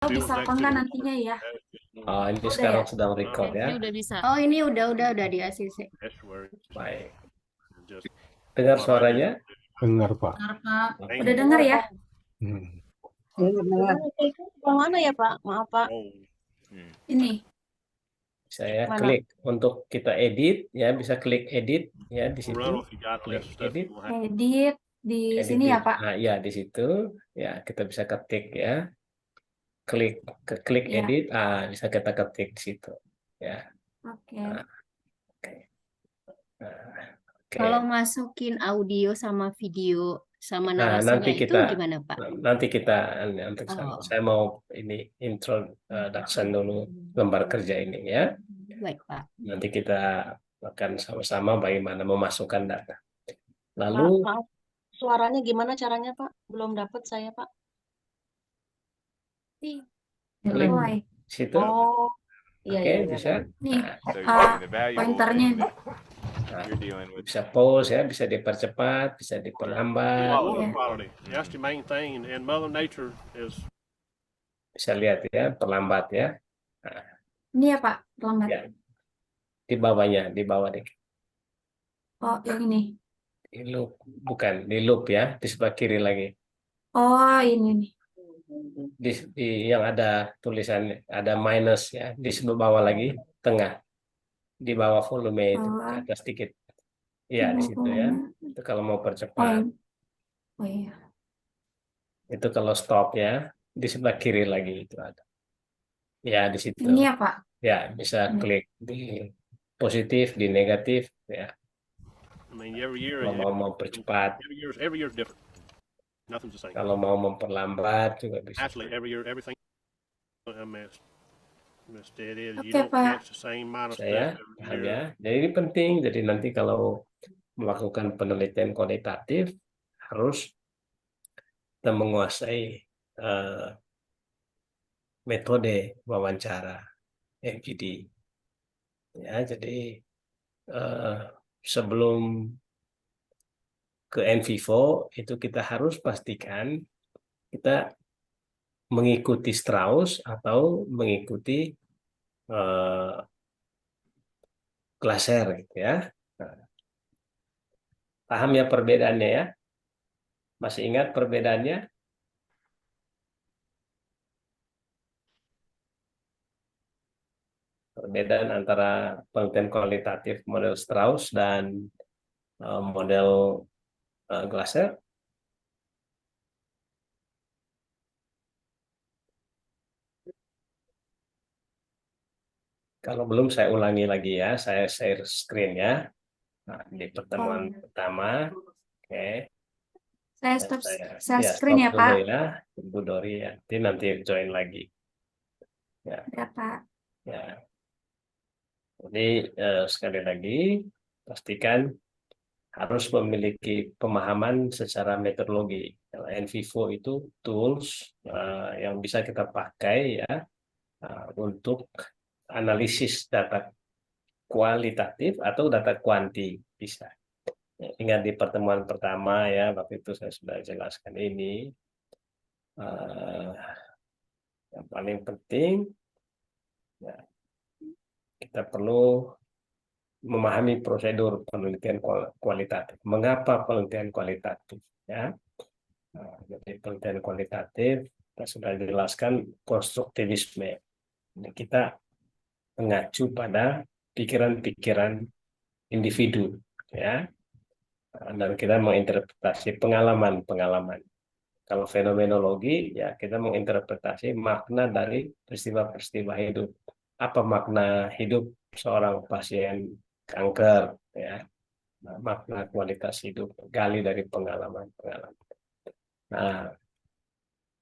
Oh, bisa konten nantinya ya. Oh, ini Oh, udah ya? sekarang sedang record Ini ya. udah bisa. Oh, ini udah di ACC. Baik. Dengar suaranya? Dengar, Pak. Benar, Pak. Udah dengar ya? Hmm. Yang mana ya, Pak? Maaf, Pak. Ini. Saya Mana? klik untuk kita edit ya, bisa klik edit ya di situ. Klik edit, Edit di sini ya, Pak? Nah, ya di situ ya kita bisa ketik ya. Klik Ya. edit, bisa kita ketik di situ ya. Oke. Nah, oke. Nah, oke. Kalau masukin audio sama video sama Nah, narasinya itu gimana, Pak? nanti kita untuk Oh, saya mau ini introduction dulu lembar kerja ini ya. baik, Pak. Nanti kita akan sama-sama bagaimana memasukkan data. Pak, Lalu maaf, suaranya gimana caranya, Pak? Belum dapat saya, Pak. klik Mulai. situ, Oh, iya, oke iya, iya. bisa. Nih, Nah, pointernya. nah, bisa pause ya, bisa dipercepat, bisa diperlambat, Water quality. That's the main thing. And Mother Nature is bisa lihat ya, perlambat ya. Nah, Ini ya, Pak, lambat. ya, di bawahnya, di bawah dikit. Oh, yang ini. Di loop, bukan di loop ya, di sebelah kiri lagi. Oh, ini nih. Yang ada tulisan ada minus ya, di sebelah bawah lagi, tengah, di bawah volume itu, ke Bawah. atas sedikit. Ya, di situ ya. Itu kalau mau Oh, percepat. oh iya. Itu kalau stop ya, di sebelah kiri lagi itu ada. Ya, di situ. Ini ya, Pak. Ya, bisa Ini. klik di positif, di negatif ya. I mean every year Kalau mau percepat, every year is different. Nothing's the same. kalau mau memperlambat juga bisa. Actually every year everything I missed it is you Oke, don't Pak. catch the same amount of Saya stuff every paham year. ya. Jadi ini penting. Jadi nanti kalau melakukan penelitian kualitatif harus kita menguasai metode wawancara MGD. Ya, jadi sebelum ke NVivo itu kita harus pastikan kita mengikuti Strauss atau mengikuti Glaser gitu ya. Nah, paham ya perbedaannya ya? Masih ingat perbedaannya? Perbedaan antara penelitian kualitatif model Strauss dan model Glaser. Kalau belum saya ulangi lagi ya, saya share screen ya. Nah, di pertemuan pertama, oke. Saya stop Ya, screen stop ya, dulu Pak. ya, Bu Dori ya. Nanti join lagi. Ya, Ya, Pak. ya. Jadi sekali lagi pastikan harus memiliki pemahaman secara metodologi. Kalau NVivo itu tools yang bisa kita pakai ya untuk analisis data kualitatif atau data kuanti bisa. Ya, ingat di pertemuan pertama ya waktu itu saya sudah jelaskan ini. Yang paling penting ya, kita perlu memahami prosedur penelitian kualitatif. Mengapa penelitian kualitatif? Ya, jadi penelitian kualitatif kita sudah jelaskan konstruktivisme. Jadi kita mengacu pada pikiran-pikiran individu, ya, dan kita menginterpretasi pengalaman-pengalaman. Kalau fenomenologi, ya kita menginterpretasi makna dari peristiwa-peristiwa hidup. Apa makna hidup seorang pasien kanker, ya, makna kualitas hidup, gali dari pengalaman-pengalaman. Nah,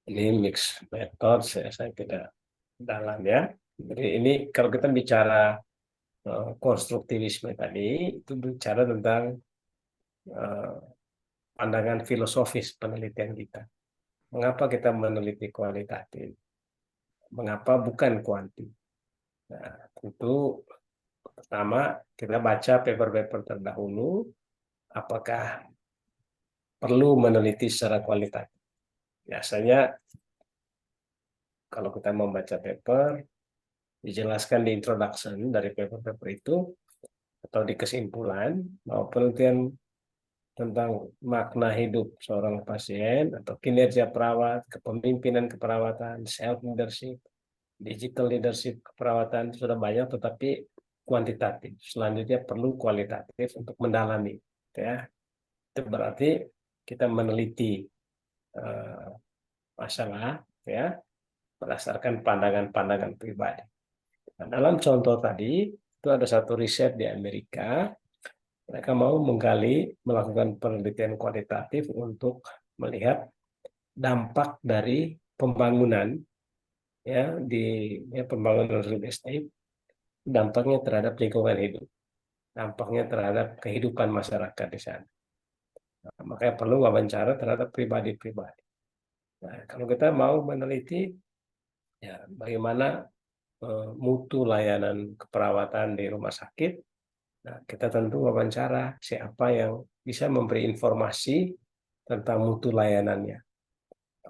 ini mix method, saya tidak dalam ya. Jadi ini kalau kita bicara konstruktivisme tadi, itu bicara tentang pandangan filosofis penelitian kita. Mengapa kita meneliti kualitatif? Mengapa bukan kuanti? Nah, tentu pertama kita baca paper-paper terdahulu, apakah perlu meneliti secara kualitatif. Biasanya kalau kita membaca paper, dijelaskan di introduction dari paper-paper itu, atau di kesimpulan, bahwa penelitian tentang makna hidup seorang pasien atau kinerja perawat, kepemimpinan keperawatan, self leadership, digital leadership keperawatan sudah banyak, tetapi kuantitatif. Selanjutnya perlu kualitatif untuk mendalami, ya. Itu berarti kita meneliti masalah, ya, berdasarkan pandangan-pandangan pribadi. Nah, dalam contoh tadi itu ada satu riset di Amerika. Mereka mau melakukan penelitian kualitatif untuk melihat dampak dari pembangunan, ya, pembangunan real estate, dampaknya terhadap lingkungan hidup, dampaknya terhadap kehidupan masyarakat di sana. Nah, makanya perlu wawancara terhadap pribadi-pribadi. Nah, kalau kita mau meneliti, ya, bagaimana mutu layanan keperawatan di rumah sakit, nah, kita tentu wawancara siapa yang bisa memberi informasi tentang mutu layanannya.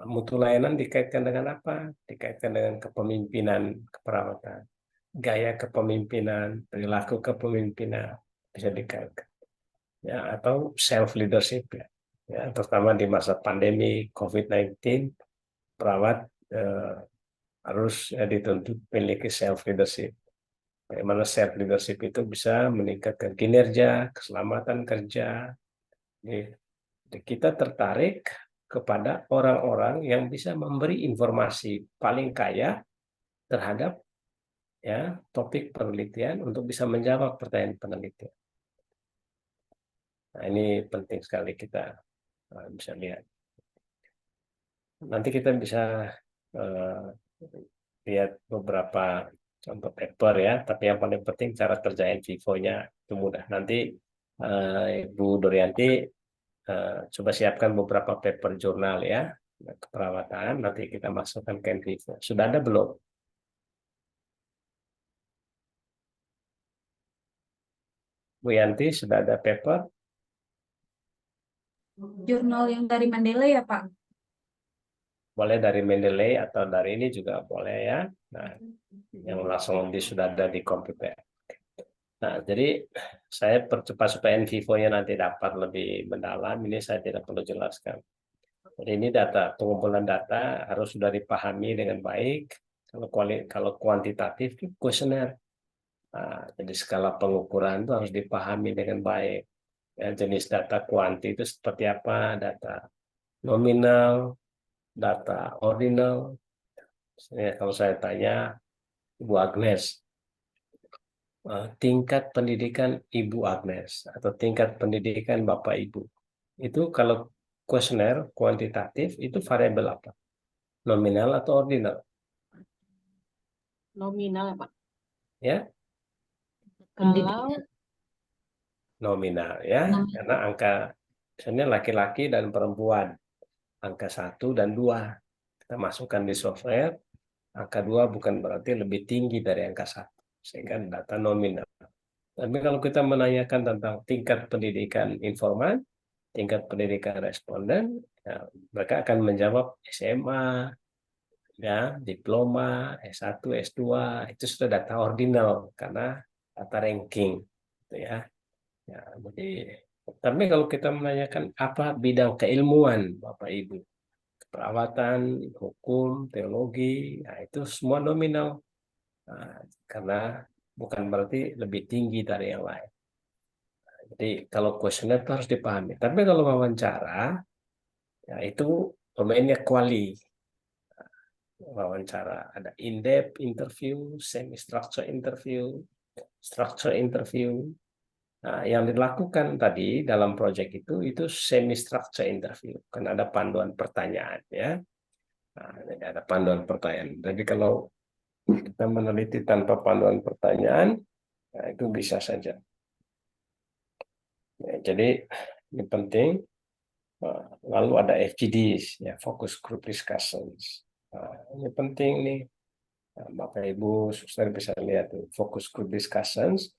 Mutu layanan dikaitkan dengan apa? Dikaitkan dengan kepemimpinan keperawatan, gaya kepemimpinan, perilaku kepemimpinan bisa dikaitkan. Ya, atau self leadership, ya. Ya, terutama di masa pandemi COVID-19, perawat harus dituntut memiliki self leadership. Bagaimana self leadership itu bisa meningkatkan kinerja, keselamatan kerja. Jadi kita tertarik kepada orang-orang yang bisa memberi informasi paling kaya terhadap, ya, topik penelitian untuk bisa menjawab pertanyaan penelitian. Nah, ini penting sekali kita bisa lihat. Nanti kita bisa lihat beberapa contoh paper, ya, tapi yang paling penting cara kerja in vivo-nya itu mudah. Nanti Ibu Doryanti coba siapkan beberapa paper jurnal, ya, keperawatan, nanti kita masukkan ke in vivo. Sudah ada belum? Bu Yanti, sudah ada paper? Jurnal yang dari Mandela ya, Pak? Boleh dari Mendeley atau dari ini juga boleh, ya. Nah, yang langsung sudah ada di komputer. Nah, jadi saya percepat supaya in vivo-nya nanti dapat lebih mendalam. Ini saya tidak perlu jelaskan. Jadi ini pengumpulan data harus sudah dipahami dengan baik. Kalau kuantitatif itu kuesioner. Nah, jadi skala pengukuran itu harus dipahami dengan baik. Ya, jenis data kuanti itu seperti apa? Data nominal, data ordinal. Ya, kalau saya tanya Ibu Agnes, tingkat pendidikan Ibu Agnes atau tingkat pendidikan Bapak Ibu, itu kalau kuesioner kuantitatif itu variabel apa? Nominal atau ordinal? Nominal ya Pak. Ya, Kalau nominal, ya, karena angka misalnya laki-laki dan perempuan, angka 1 dan 2 kita masukkan di software, angka 2 bukan berarti lebih tinggi dari angka 1, sehingga data nominal. Tapi kalau kita menanyakan tentang tingkat pendidikan informan, tingkat pendidikan responden, ya, mereka akan menjawab SMA, ya, diploma, S1, S2, itu sudah data ordinal karena data ranking, gitu, ya. Ya, jadi, tapi kalau kita menanyakan apa bidang keilmuan Bapak Ibu, keperawatan, hukum, teologi, nah itu semua nominal. Nah, karena bukan berarti lebih tinggi dari yang lain. Jadi kalau kuesioner itu harus dipahami. Tapi kalau wawancara, ya itu domainnya kuali. Wawancara ada in-depth interview, semi-structure interview, structure interview. Nah, yang dilakukan tadi dalam proyek itu semi-structure interview, kan ada panduan pertanyaan, ya. Nah, jadi ada panduan pertanyaan. Jadi kalau kita meneliti tanpa panduan pertanyaan, nah, itu bisa saja. Ya, jadi ini penting. Lalu ada FGDs, ya, focus group discussions. Nah, ini penting nih. Nah, Bapak Ibu suster bisa lihat tuh, focus group discussions.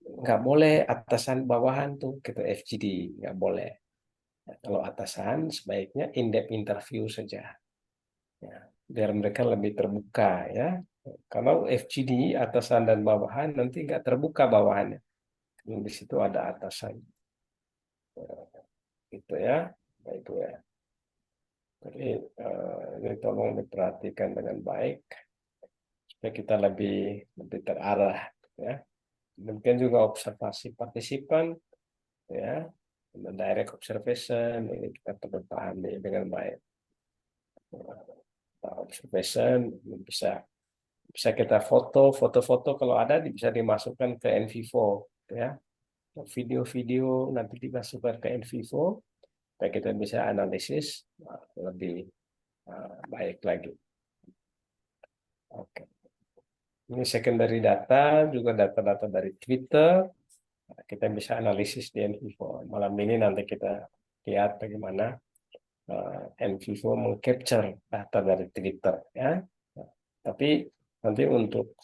Nggak boleh atasan bawahan tuh kita FGD, nggak boleh. Ya, kalau atasan sebaiknya in-depth interview saja. Ya, biar mereka lebih terbuka ya. Kalau FGD atasan dan bawahan nanti nggak terbuka bawahannya. Di situ ada atasan. Gitu ya. Baik ya. Jadi ini tolong diperhatikan dengan baik supaya kita lebih terarah ya. Demikian juga observasi partisipan ya. Direct observation ini kita perlu pahami dengan baik. Observation bisa kita foto-foto kalau ada bisa dimasukkan ke NVivo ya. Video-video nanti dimasukkan ke NVivo supaya kita bisa analisis lebih baik lagi. Oke. Ini secondary data, juga data-data dari Twitter. Kita bisa analisis di NVivo. Malam ini nanti kita lihat bagaimana NVivo mengcapture data dari Twitter ya. Tapi nanti untuk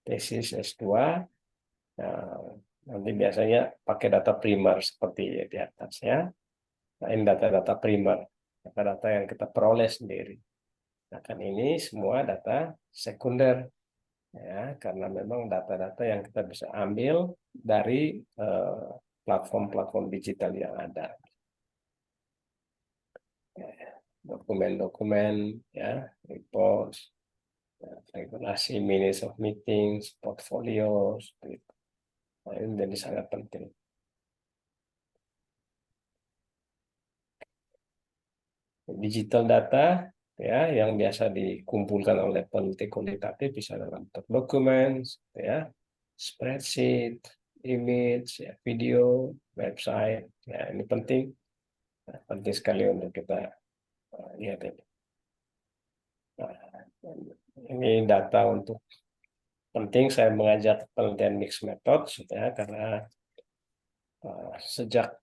tesis S2 nanti biasanya pakai data primer seperti di atas ya. Nah, ini data-data primer, data-data yang kita peroleh sendiri. Nah, kan ini semua data sekunder ya, karena memang data-data yang kita bisa ambil dari platform-platform digital yang ada. Dokumen-dokumen ya, reports, regulasi, minutes of meetings, portfolios, gitu. Nah, ini jadi sangat penting. Digital data ya yang biasa dikumpulkan oleh peneliti kuantitatif bisa dalam bentuk dokumen ya, spreadsheet, image, ya, video, website. Ya, ini penting sekali untuk kita lihat ini. Nah, ini data untuk penting saya mengajak penelitian mixed method ya, karena sejak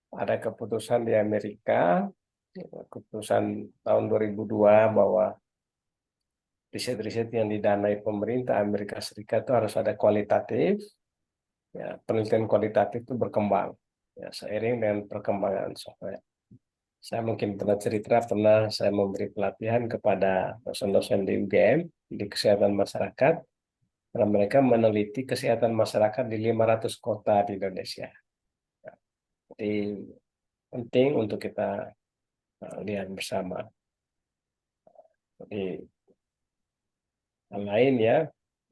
ada keputusan di Amerika, keputusan tahun 2002 bahwa riset-riset yang didanai pemerintah Amerika Serikat itu harus ada kualitatif, ya, penelitian kualitatif itu berkembang ya, seiring dengan perkembangan software. Saya mungkin pernah cerita, saya memberi pelatihan kepada dosen-dosen di UGM di kesehatan masyarakat, karena mereka meneliti kesehatan masyarakat di 500 kota di Indonesia. Jadi penting untuk kita lihat bersama. Jadi hal lain ya,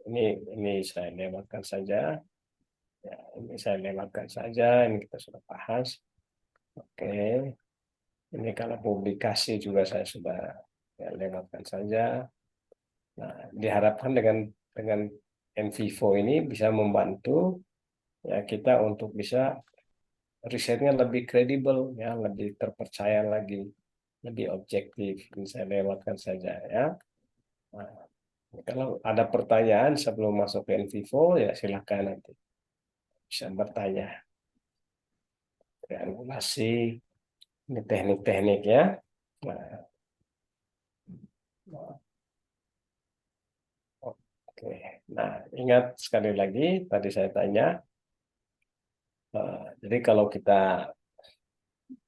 ini saya lewatkan saja. Ya, ini saya lewatkan saja, ini kita sudah bahas. Oke, ini kalau publikasi juga saya sudah ya, lewatkan saja. Nah, diharapkan dengan NVivo ini bisa membantu ya kita untuk bisa risetnya lebih kredibel ya, lebih terpercaya lagi, lebih objektif. Ini saya lewatkan saja ya. Nah, kalau ada pertanyaan sebelum masuk ke NVivo ya silakan nanti bisa bertanya. Triangulasi, ini teknik-teknik ya. Oke, nah ingat sekali lagi tadi saya tanya. Jadi kalau kita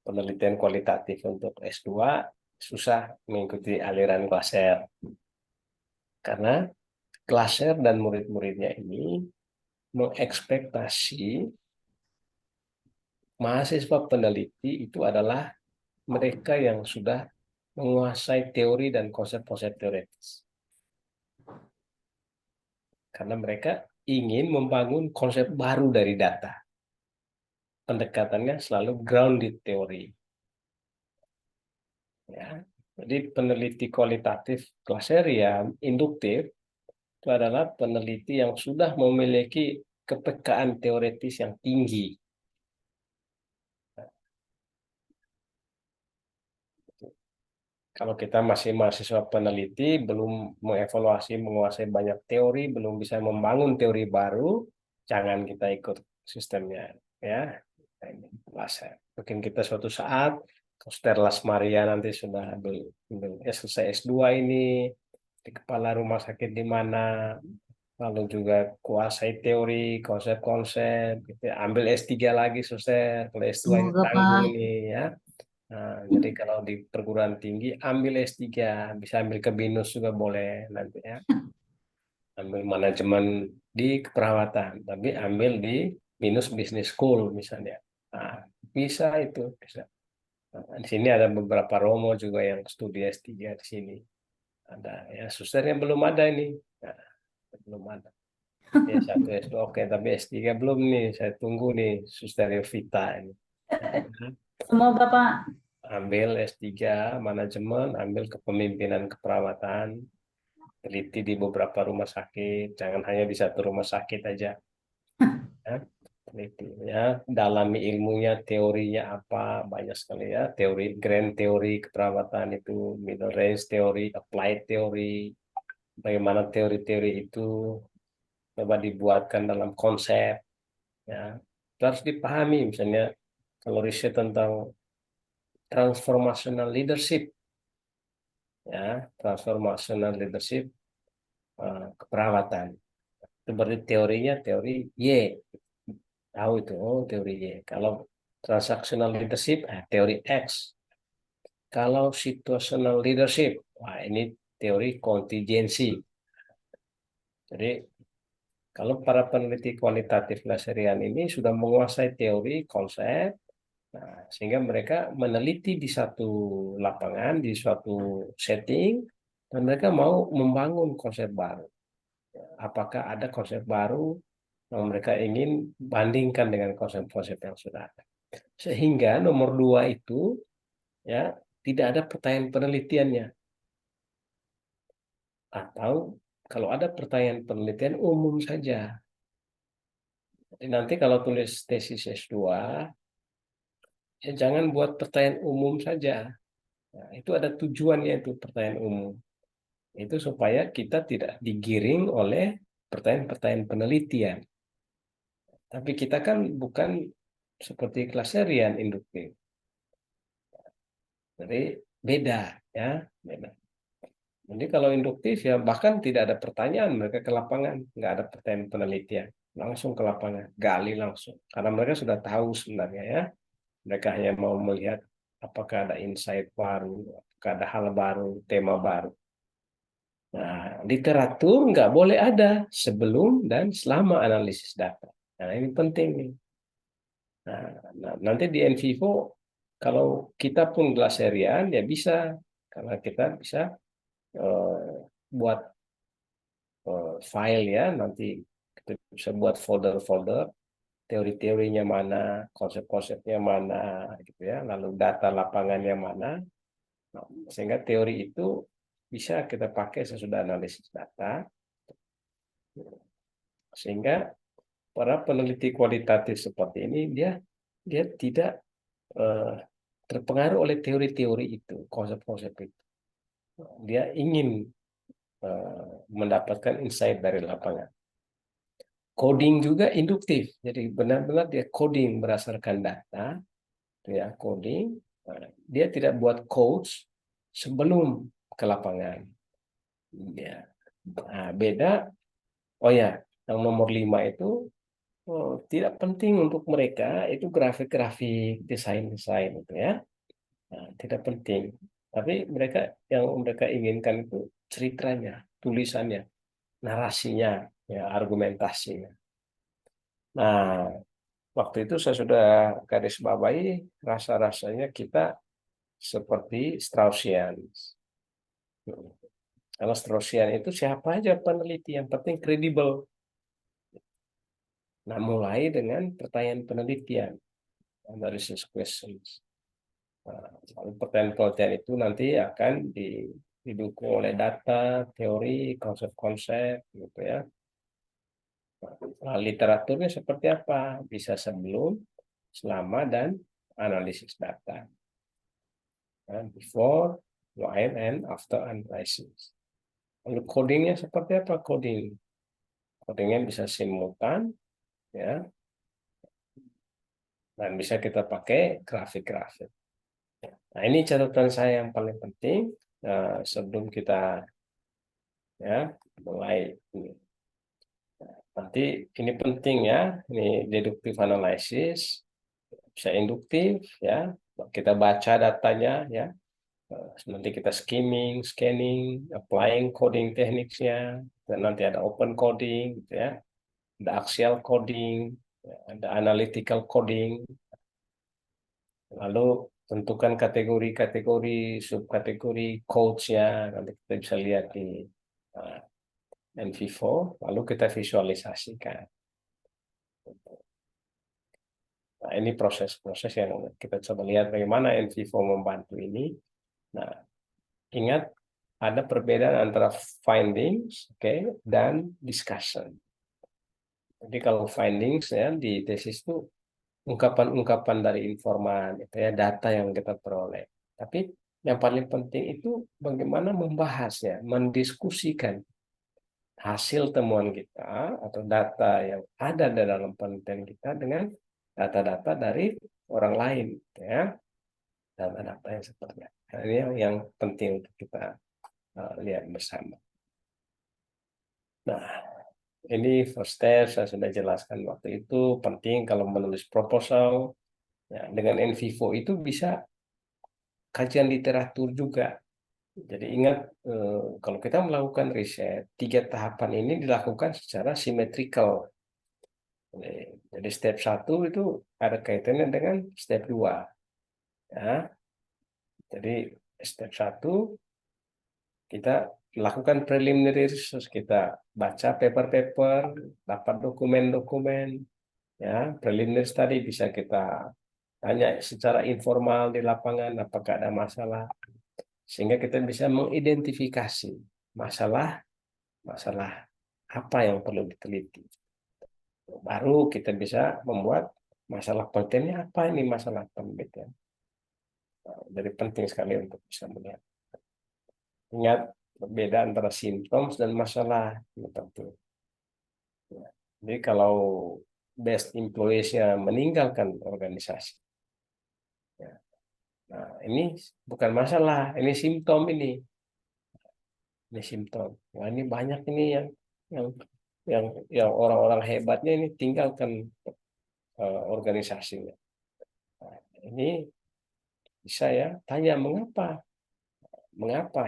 penelitian kualitatif untuk S2 susah mengikuti aliran Glaser. Karena Glaser dan murid-muridnya ini mengekspektasi mahasiswa peneliti itu adalah mereka yang sudah menguasai teori dan konsep-konsep teoretis. Karena mereka ingin membangun konsep baru dari data. Pendekatannya selalu grounded teori. Ya. Jadi peneliti kualitatif Glaser ya induktif itu adalah peneliti yang sudah memiliki kepekaan teoretis yang tinggi. Kalau kita masih mahasiswa peneliti, belum mengevaluasi, menguasai banyak teori, belum bisa membangun teori baru, jangan kita ikut sistemnya, ya. Ini Glaser. Mungkin kita suatu saat, Koster Lasmaria nanti sudah selesai S2 ini, di kepala rumah sakit di mana, lalu juga kuasai teori, konsep-konsep, gitu. Ambil S3 lagi, Suster, kalau S2 ini Semoga tanggung Pak. nih, ya. Nah, jadi kalau di perguruan tinggi ambil S3, bisa ambil ke BINUS juga boleh nanti ya. Ambil manajemen di keperawatan, tapi ambil di BINUS Business School misalnya. Nah, bisa itu, bisa. Nah, di sini ada beberapa Romo juga yang studi S3 di sini. Ada ya, susternya belum ada ini. Nah, belum ada. Ya satu S2 oke, tapi S3 belum nih. Saya tunggu nih suster Vita ini. Nah, Semoga Pak. ambil S3 manajemen, ambil kepemimpinan keperawatan, teliti di beberapa rumah sakit, jangan hanya di satu rumah sakit aja. Ya, teliti ya, dalami ilmunya, teorinya apa, banyak sekali ya, teori grand teori keperawatan itu, middle range teori, applied teori, bagaimana teori-teori itu coba dibuatkan dalam konsep ya. Itu harus dipahami misalnya kalau riset tentang transformational leadership ya, transformational leadership keperawatan. Itu berarti teorinya teori Y. Tahu itu, oh teori Y. Kalau transactional leadership, teori X. Kalau situational leadership, wah ini teori kontingensi. Jadi kalau para peneliti kualitatif Laserian ini sudah menguasai teori konsep, nah, sehingga mereka meneliti di satu lapangan, di suatu setting, dan mereka mau membangun konsep baru. Apakah ada konsep baru yang mereka ingin bandingkan dengan konsep-konsep yang sudah ada. Sehingga nomor 2 itu ya tidak ada pertanyaan penelitiannya. Atau kalau ada pertanyaan penelitian umum saja. Jadi nanti kalau tulis tesis S2, ya jangan buat pertanyaan umum saja. Nah, itu ada tujuannya itu pertanyaan umum. Itu supaya kita tidak digiring oleh pertanyaan-pertanyaan penelitian. Tapi kita kan bukan seperti kelas harian induktif. Jadi beda ya, beda. Jadi kalau induktif ya bahkan tidak ada pertanyaan, mereka ke lapangan, nggak ada pertanyaan penelitian, langsung ke lapangan, gali langsung. Karena mereka sudah tahu sebenarnya ya, mereka hanya mau melihat apakah ada insight baru, apakah ada hal baru, tema baru. Nah, literatur nggak boleh ada sebelum dan selama analisis data. Nah, ini penting nih. Nah, nanti di NVivo kalau kita pun glaserian ya bisa, karena kita bisa buat file ya, nanti kita bisa buat folder-folder, teori-teorinya mana, konsep-konsepnya mana, gitu ya, lalu data lapangannya mana, sehingga teori itu bisa kita pakai sesudah analisis data, sehingga para peneliti kualitatif seperti ini dia tidak terpengaruh oleh teori-teori itu, konsep-konsep itu. Dia ingin mendapatkan insight dari lapangan. Coding juga induktif, jadi benar-benar dia coding berdasarkan data, ya coding. Dia tidak buat codes sebelum ke lapangan. Ya, nah, beda. Oh ya, yang nomor 5 itu tidak penting untuk mereka itu grafik-grafik, desain-desain itu ya. Nah, tidak penting. Tapi yang mereka inginkan itu ceritanya, tulisannya, narasinya, ya argumentasinya. Nah, waktu itu saya sudah garis bawahi rasa-rasanya kita seperti Straussian. Kalau Straussian itu siapa aja peneliti, yang penting kredibel. Nah, mulai dengan pertanyaan penelitian, analysis questions. Nah, pertanyaan penelitian itu nanti akan didukung oleh data, teori, konsep-konsep, gitu ya. Nah, literaturnya seperti apa? Bisa sebelum, selama, dan analisis data. Before, while, and after analysis. Lalu codingnya seperti apa coding? Codingnya bisa simultan, ya, dan bisa kita pakai grafik-grafik. Nah, ini catatan saya yang paling penting sebelum kita ya mulai ini. Nanti ini penting ya, ini deductive analysis, bisa induktif ya, kita baca datanya ya. Nanti kita scanning, applying coding tekniknya, dan nanti ada open coding, gitu ya, ada axial coding, ya, ada analytical coding, lalu tentukan kategori-kategori, subkategori codes-nya, nanti kita bisa lihat di NVivo, lalu kita visualisasikan. Nah, ini proses-proses yang kita coba lihat bagaimana NVivo membantu ini. Nah, ingat ada perbedaan antara findings, dan discussion. Jadi kalau findings ya di tesis itu ungkapan-ungkapan dari informan, gitu ya, data yang kita peroleh. Tapi yang paling penting itu bagaimana membahasnya, mendiskusikan hasil temuan kita atau data yang ada di dalam penelitian kita dengan data-data dari orang lain, gitu ya, data-data yang seperti itu. Nah, ini yang penting untuk kita lihat bersama. Nah, ini first step saya sudah jelaskan waktu itu. Penting kalau menulis proposal ya, dengan NVivo itu bisa kajian literatur juga. Jadi ingat kalau kita melakukan riset, 3 tahapan ini dilakukan secara symmetrical. Jadi step 1 itu ada kaitannya dengan step 2. Ya. Jadi step 1 kita lakukan preliminary research, kita baca paper-paper, dapat dokumen-dokumen, ya, preliminary study bisa kita tanya secara informal di lapangan apakah ada masalah, sehingga kita bisa mengidentifikasi masalah apa yang perlu diteliti. Baru kita bisa membuat masalah penelitiannya apa ini masalah penelitian. Jadi penting sekali untuk bisa melihat. Ingat berbeda antara simptom dan masalah itu penting. Jadi kalau best employees-nya meninggalkan organisasi, ya, nah ini bukan masalah, ini simptom ini simptom. Nah, ini banyak ini yang orang-orang hebatnya ini tinggalkan organisasinya. Nah, ini bisa ya tanya mengapa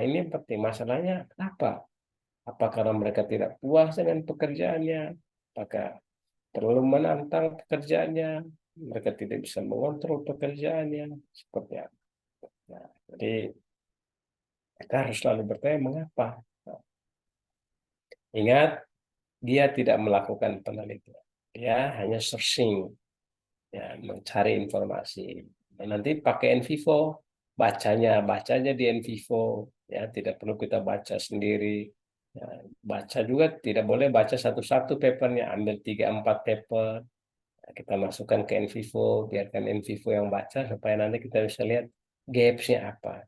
ini yang penting, masalahnya apa? Apa karena mereka tidak puas dengan pekerjaannya? Apakah terlalu menantang pekerjaannya? Mereka tidak bisa mengontrol pekerjaannya? Seperti apa? Nah, jadi kita harus selalu bertanya mengapa. Nah, ingat, dia tidak melakukan penelitian. Dia hanya searching, ya, mencari informasi. Dan nanti pakai NVivo, bacanya di NVivo, ya, tidak perlu kita baca sendiri. Ya, baca juga tidak boleh baca satu-satu papernya, ambil 3-4 paper, ya, kita masukkan ke NVivo, biarkan NVivo yang baca supaya nanti kita bisa lihat gaps-nya apa.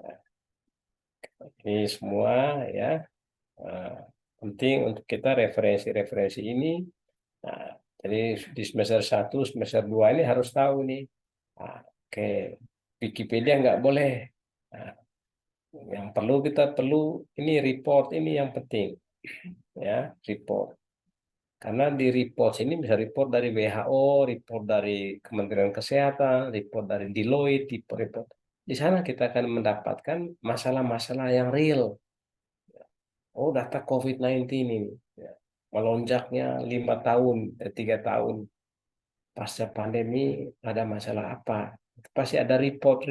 Ya, ini semua ya penting untuk kita referensi ini. Nah, jadi di semester 1, semester 2 ini harus tahu nih. Nah, Wikipedia nggak boleh. Nah, yang kita perlu ini report ini yang penting. Ya, report. Karena di report ini bisa report dari WHO, report dari Kementerian Kesehatan, report dari Deloitte, report. Di sana kita akan mendapatkan masalah-masalah yang real. Oh, data COVID-19 ini. Ya, melonjaknya 5 tahun, 3 tahun. Pasca pandemi ada masalah apa? Pasti ada report.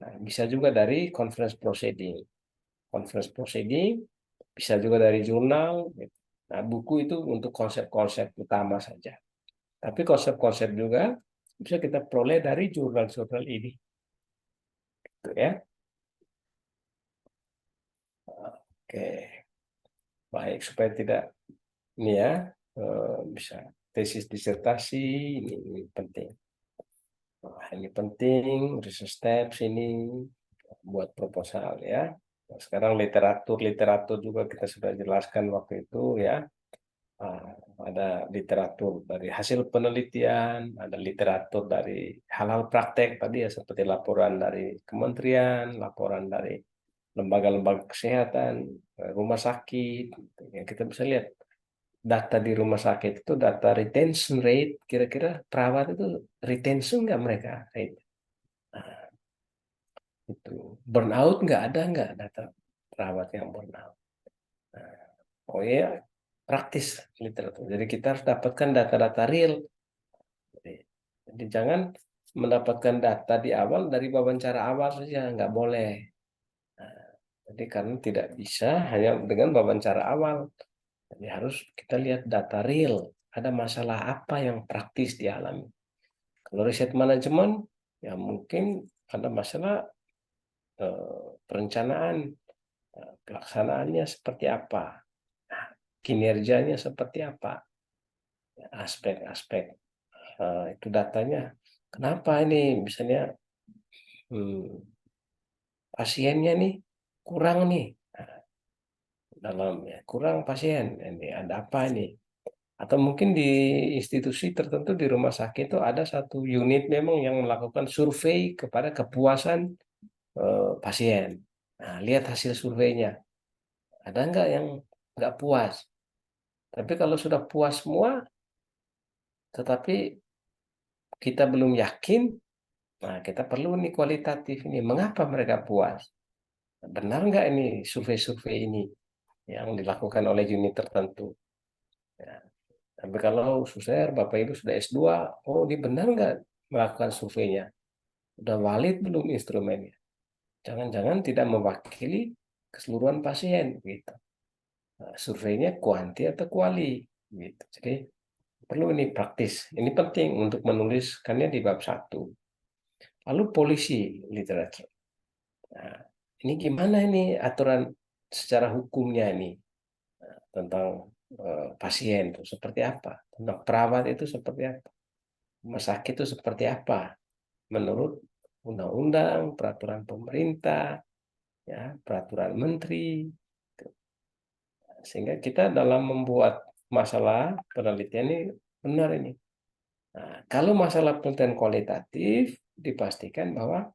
Nah, bisa juga dari conference proceeding. Conference proceeding bisa juga dari jurnal. Nah, buku itu untuk konsep-konsep utama saja. Tapi konsep-konsep juga bisa kita peroleh dari jurnal-jurnal ini. Gitu ya. Oke. Baik, supaya tidak ini ya bisa tesis disertasi ini penting. Nah, ini penting, research steps ini buat proposal ya. Nah, sekarang literatur juga kita sudah jelaskan waktu itu ya. Ada literatur dari hasil penelitian, ada literatur dari hal-hal praktek tadi ya, seperti laporan dari kementerian, laporan dari lembaga-lembaga kesehatan, rumah sakit, yang kita bisa lihat data di rumah sakit itu data retention rate, kira-kira perawat itu retention nggak mereka rate. Nah, itu burnout nggak data perawat yang burnout. Nah, oh iya, praktis literatur. Jadi kita harus dapatkan data-data real. Jadi jangan mendapatkan data di awal dari wawancara awal saja, nggak boleh. Nah, jadi karena tidak bisa hanya dengan wawancara awal. Jadi harus kita lihat data real. Ada masalah apa yang praktis dialami. Kalau riset manajemen, ya mungkin ada masalah perencanaan, pelaksanaannya seperti apa, kinerjanya seperti apa, aspek-aspek itu datanya. Kenapa ini misalnya pasiennya nih kurang nih, dalam ya, kurang pasien, ini ada apa ini? Atau mungkin di institusi tertentu di rumah sakit itu ada satu unit memang yang melakukan survei kepada kepuasan pasien. Nah, lihat hasil surveinya. Ada nggak yang nggak puas? Tapi kalau sudah puas semua, tetapi kita belum yakin, nah kita perlu nih kualitatif ini. Mengapa mereka puas? Benar nggak ini survei-survei ini yang dilakukan oleh unit tertentu? Ya. Tapi kalau Suser, Bapak Ibu sudah S2, oh ini benar nggak melakukan surveinya? Udah valid belum instrumennya? Jangan-jangan tidak mewakili keseluruhan pasien gitu. Nah, surveinya kuanti atau kuali gitu. Jadi perlu ini praktis. Ini penting untuk menuliskannya di bab 1. Lalu polisi literatur. Nah, ini gimana ini aturan secara hukumnya ini tentang pasien itu seperti apa? Tentang perawat itu seperti apa? Rumah sakit itu seperti apa? Menurut undang-undang, peraturan pemerintah, ya, peraturan menteri. Sehingga kita dalam membuat masalah penelitian ini benar ini. Nah, kalau masalah penelitian kualitatif dipastikan bahwa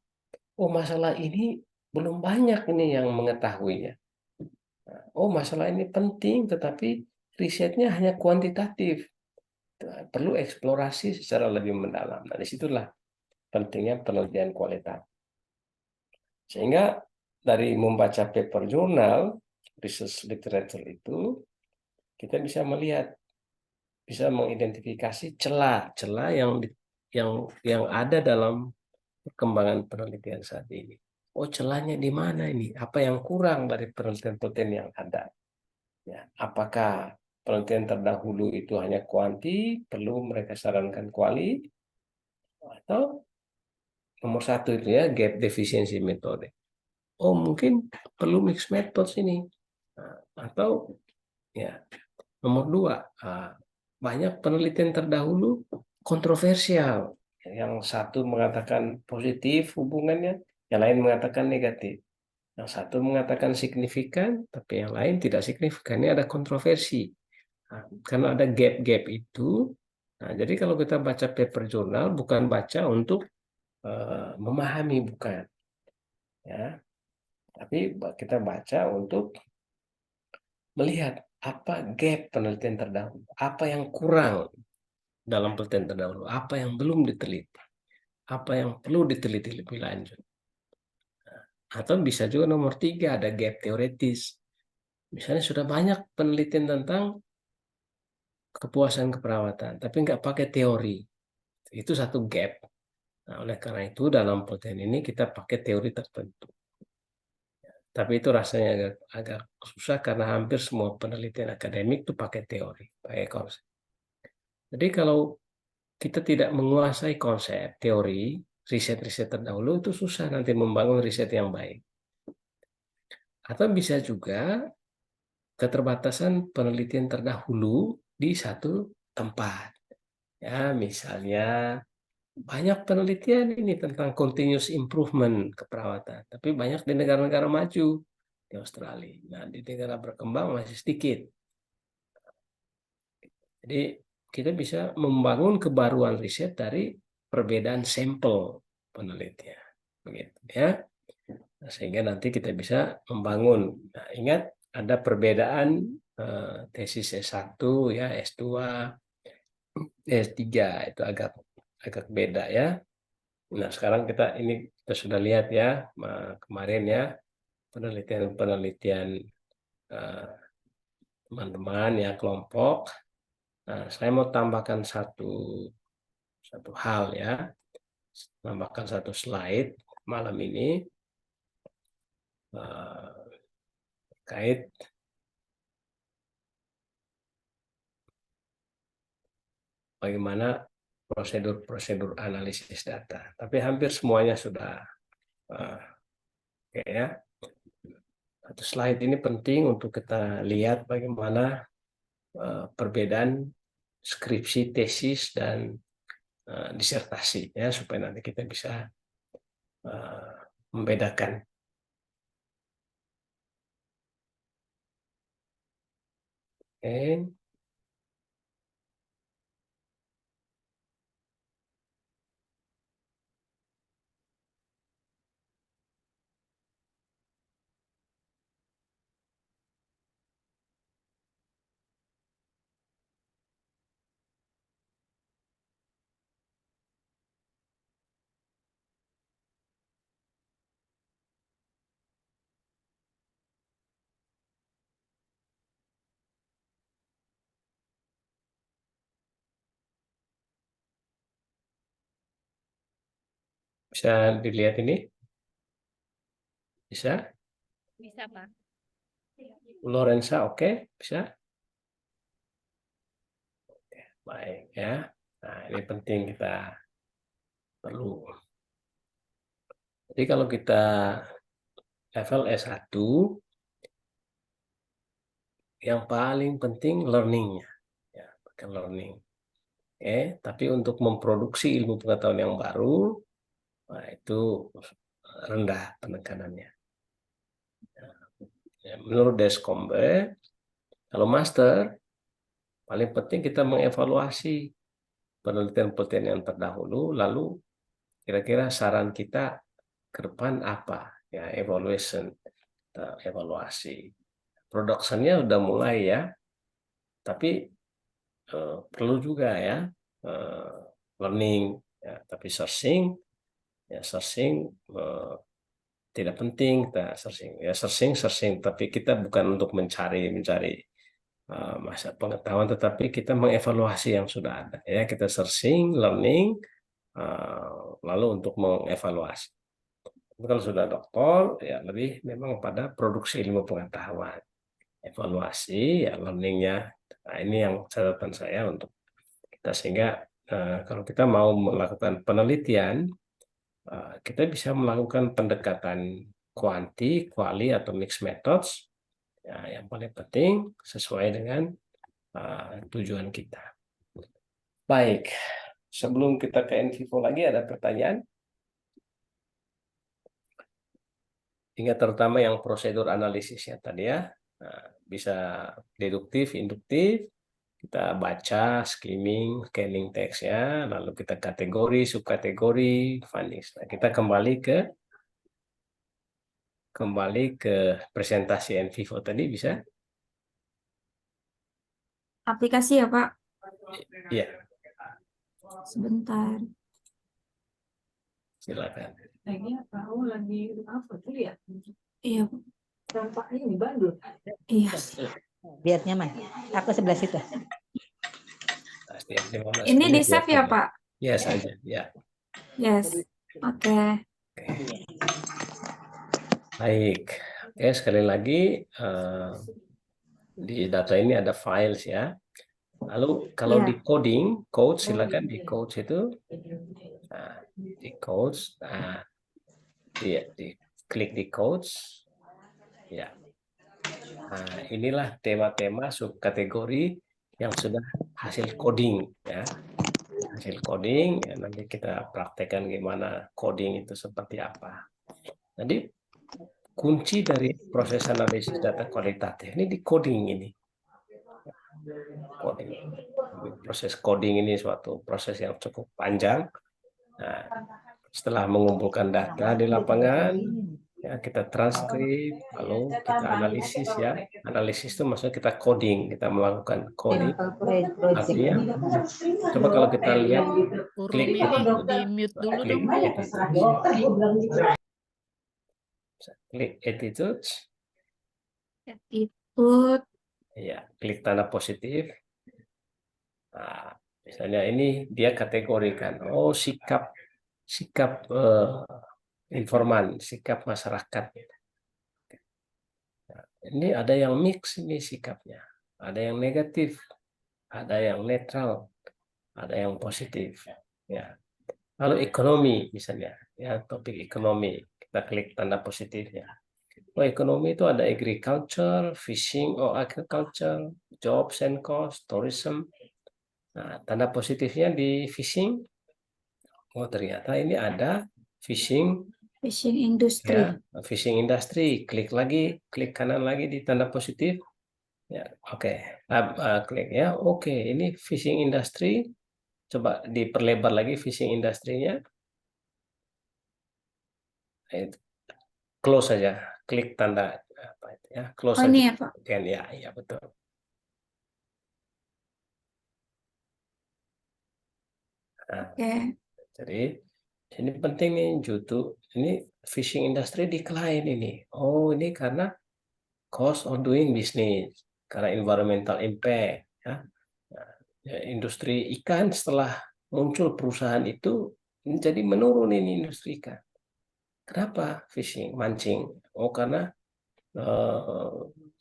oh masalah ini belum banyak ini yang mengetahuinya. Nah, oh masalah ini penting tetapi risetnya hanya kuantitatif. Perlu eksplorasi secara lebih mendalam. Nah, disitulah pentingnya penelitian kualitatif. Sehingga dari membaca paper jurnal, research literature itu, kita bisa melihat, bisa mengidentifikasi celah-celah yang ada dalam perkembangan penelitian saat ini. Oh, celahnya di mana ini? Apa yang kurang dari penelitian-penelitian yang ada? Ya, apakah penelitian terdahulu itu hanya kuanti, perlu mereka sarankan kuali, atau nomor 1 itu ya, gap defisiensi metode. Oh, mungkin perlu mixed methods ini. Atau ya, nomor 2, banyak penelitian terdahulu kontroversial. Yang satu mengatakan positif hubungannya, yang lain mengatakan negatif. Yang satu mengatakan signifikan, tapi yang lain tidak signifikan. Ini ada kontroversi. Nah, karena ada gap-gap itu, nah, jadi kalau kita baca paper jurnal, bukan baca untuk memahami, bukan. Ya, tapi kita baca untuk melihat apa gap penelitian terdahulu, apa yang kurang dalam penelitian terdahulu, apa yang belum diteliti, apa yang perlu diteliti lebih lanjut. Atau bisa juga nomor 3, ada gap teoretis. Misalnya sudah banyak penelitian tentang kepuasan keperawatan, tapi nggak pakai teori. Itu satu gap. Nah, oleh karena itu dalam penelitian ini kita pakai teori tertentu. Tapi itu rasanya agak susah karena hampir semua penelitian akademik itu pakai teori, pakai konsep. Jadi kalau kita tidak menguasai konsep, teori, riset-riset terdahulu itu susah nanti membangun riset yang baik. Atau bisa juga keterbatasan penelitian terdahulu di satu tempat. Ya, misalnya banyak penelitian ini tentang continuous improvement keperawatan, tapi banyak di negara-negara maju, di Australia. Nah, di negara berkembang masih sedikit. Jadi kita bisa membangun kebaruan riset dari perbedaan sampel penelitian, begitu ya. Nah, sehingga nanti kita bisa membangun. Nah, ingat ada perbedaan tesis S1 ya, S2, S3 itu agak beda ya. Nah, sekarang kita sudah lihat ya kemarin ya penelitian teman-teman ya kelompok. Nah, saya mau tambahkan satu hal ya, tambahkan satu slide malam ini terkait bagaimana prosedur analisis data. Tapi hampir semuanya sudah oke ya. Satu slide ini penting untuk kita lihat bagaimana perbedaan skripsi, tesis, dan disertasi ya, supaya nanti kita bisa membedakan. Oke. Bisa dilihat ini? Bisa? Bisa, Pak. Lorenza, oke? Bisa? Baik ya. Nah, ini penting kita perlu. Jadi kalau kita level S1, yang paling penting learning-nya. Ya, pakai learning. Oke, tapi untuk memproduksi ilmu pengetahuan yang baru, nah itu rendah penekanannya. Ya, menurut Descombe, kalau master, paling penting kita mengevaluasi penelitian-penelitian yang terdahulu, lalu kira-kira saran kita ke depan apa? Ya, evaluasi. Productionnya udah mulai ya, tapi perlu juga ya learning, ya, tapi searching tidak penting kita searching, tapi kita bukan untuk mencari masa pengetahuan, tetapi kita mengevaluasi yang sudah ada ya, kita searching, learning, lalu untuk mengevaluasi. Kalau sudah doktor ya lebih memang pada produksi ilmu pengetahuan, evaluasi ya learningnya. Nah, ini yang catatan saya untuk kita, sehingga kalau kita mau melakukan penelitian, kita bisa melakukan pendekatan quali atau mixed methods ya, yang paling penting sesuai dengan tujuan kita. Baik, sebelum kita ke NVivo lagi, ada pertanyaan? Ingat terutama yang prosedur analisisnya tadi ya, bisa deduktif, induktif, kita baca, skimming, scanning teksnya, lalu kita kategori, subkategori, findings. Nah, kita kembali ke presentasi NVivo tadi, bisa? Aplikasi ya, Pak? Iya, Sebentar. silakan. Kayaknya kamu lagi apa tuh ya? Iya, Tampaknya di Bandung. iya. Biar nyaman. Aku sebelah situ. Ini di save ya, Pak? Ya saja, ya. Yes. Oke. Baik. Oke, sekali lagi di data ini ada files ya. Lalu kalau Iya. di coding, code, silakan di code itu. Nah, di codes, klik di codes, ya. Nah, inilah tema-tema subkategori yang sudah hasil coding, ya. Hasil coding, ya, nanti kita praktekkan gimana coding itu seperti apa. Jadi kunci dari proses analisis data kualitatif ini di coding ini. Coding. Proses coding ini suatu proses yang cukup panjang. Nah, setelah mengumpulkan data di lapangan, Ya, kita transkrip, lalu kita analisis ya. Analisis itu maksudnya kita coding, kita melakukan coding. Project. Artinya, coba kalau kita lihat, klik Urungnya di mute dulu klik dong, Bu. attitudes. Klik attitudes, Attitude. ya, klik tanda positif. Nah, misalnya ini dia kategorikan, oh sikap informan, sikap masyarakat. Nah, ini ada yang mix ini sikapnya, ada yang negatif, ada yang netral, ada yang positif. Ya, lalu ekonomi misalnya, ya topik ekonomi, kita klik tanda positifnya. Oh, ekonomi itu ada agriculture, fishing or agriculture, jobs and cost, tourism. Nah, tanda positifnya di fishing. Oh, ternyata ini ada fishing, Fishing industry. ya, fishing industry. Klik lagi, klik kanan lagi di tanda positif. Ya, oke. Klik ya. Oke, ini fishing industry. Coba diperlebar lagi fishing industry-nya. Close saja. Klik tanda apa itu ya? Close Oh, saja. ini ya, Pak. Kan ya, iya betul. Nah, Oke. jadi ini penting nih Jutu. Ini fishing industry decline ini. Oh, ini karena cost of doing business, karena environmental impact. Ya. Nah, ya, industri ikan setelah muncul perusahaan itu jadi menurun ini industri ikan. Kenapa fishing, mancing? Oh, karena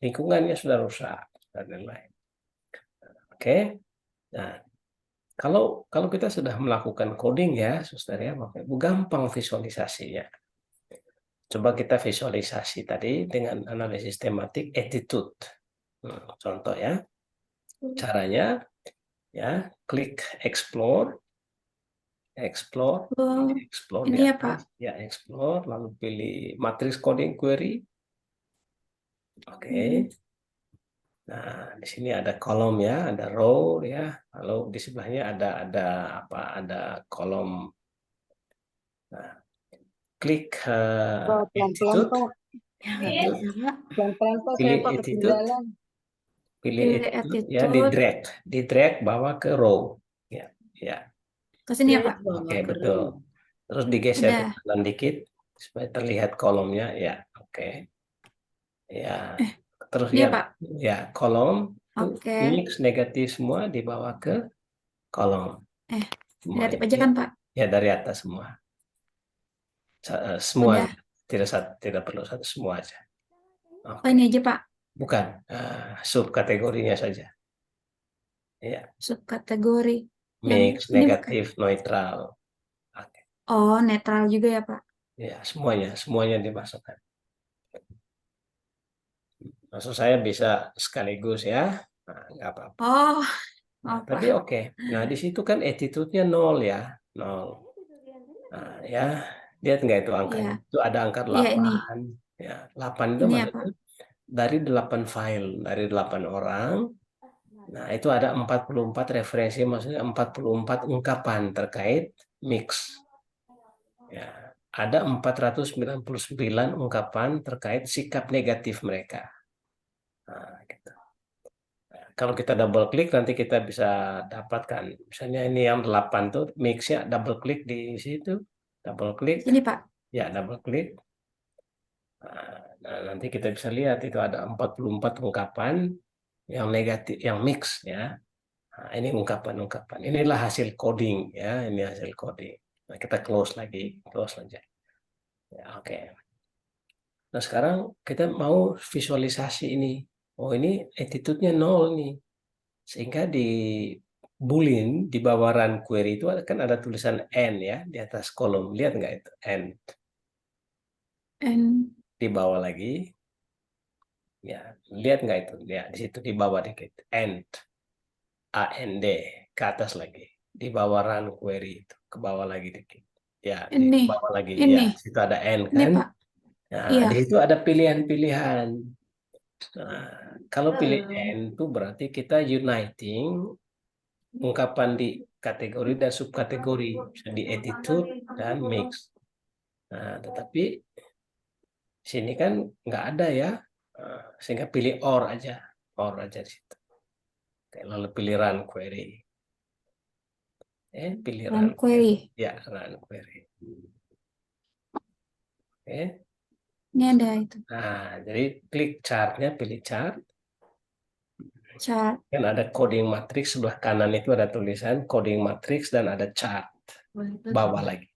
lingkungannya sudah rusak dan lain-lain. Oke. Nah, kalau kita sudah melakukan coding ya, suster ya, Bapak Ibu, gampang visualisasinya. Coba kita visualisasi tadi dengan analisis tematik attitude. Contoh ya, caranya ya, klik explore Oh, di ini ya, Pak. atas, ya explore, lalu pilih matrix coding query. Oke. Nah, di sini ada kolom ya, ada row ya, lalu di sebelahnya ada apa? Ada kolom. Nah, klik Pelan-pelan attitude, Pak. Pelan-pelan Pak, saya pilih Pak attitude, ketinggalan. pilih Pilih attitude ya, attitude. di drag bawa ke row. Ya, ya. Ke sini ya, Pak. Oke, betul. Terus digeser ke Udah. kanan dikit supaya terlihat kolomnya. Ya, oke. Ya. Terus Ini ya, ya, Pak. ya kolom itu Oke. mix negatif semua dibawa ke kolom. Semua Negatif ini aja kan, Pak? ya dari atas semua. Semua Udah. tidak perlu satu, semua aja. Oh, Oke. ini aja, Pak. Bukan subkategorinya saja. Ya, Subkategori. mix, Yang ini bukan. negatif, neutral. Oke. Oh, netral juga ya, Pak. Ya, semuanya dimasukkan. Maksud saya bisa sekaligus ya. Nah, nggak apa-apa. Oh, Nah, apa? tapi oke. Nah, di situ kan attitude-nya 0 ya. 0. Nah, ya, lihat nggak itu angkanya? Iya. Itu ada angka Iya, ini. 8. Ya, 8 itu Ini ya, maksudnya Pak. dari 8 file, dari 8 orang. Nah, itu ada 44 referensi, maksudnya 44 ungkapan terkait mix. Ya, ada 499 ungkapan terkait sikap negatif mereka. Nah, gitu. Kalau kita double klik nanti kita bisa dapatkan. Misalnya ini yang 8 tuh mix-nya, double klik di situ. Double klik. Sini, Pak. Ya, double klik. Nah, nanti kita bisa lihat itu ada 44 ungkapan yang negatif, yang mix ya. Nah, ini ungkapan-ungkapan. Inilah hasil coding ya, ini hasil coding. Nah, kita close lagi, close aja. Ya, oke. Nah, sekarang kita mau visualisasi ini. Oh, ini attitude-nya 0 nih. Sehingga di Boolean di bawah run query itu kan ada tulisan N ya di atas kolom. Lihat nggak itu? N. And Di bawah lagi. Ya, lihat nggak itu? Ya, di situ di bawah dikit. And. AND. Ke atas lagi. Di bawah run query itu. Ke bawah lagi dikit. Ya, di ini. bawah lagi. Ini. Ya, di situ ada N Ini, kan? Pak. Nah, Iya. di situ ada pilihan-pilihan. Nah, kalau pilih N itu berarti kita uniting ungkapan di kategori dan subkategori, bisa di attitude dan mix. Nah, tetapi Sini kan nggak ada ya, sehingga pilih or aja di situ. Oke, lalu pilih run query. Pilih Run query. Ya, run query. Oke. Ini ada itu. Nah, jadi klik chartnya, pilih chart. Chart. Kan ada coding matrix, sebelah kanan itu ada tulisan coding matrix dan ada chart. Bawah lagi.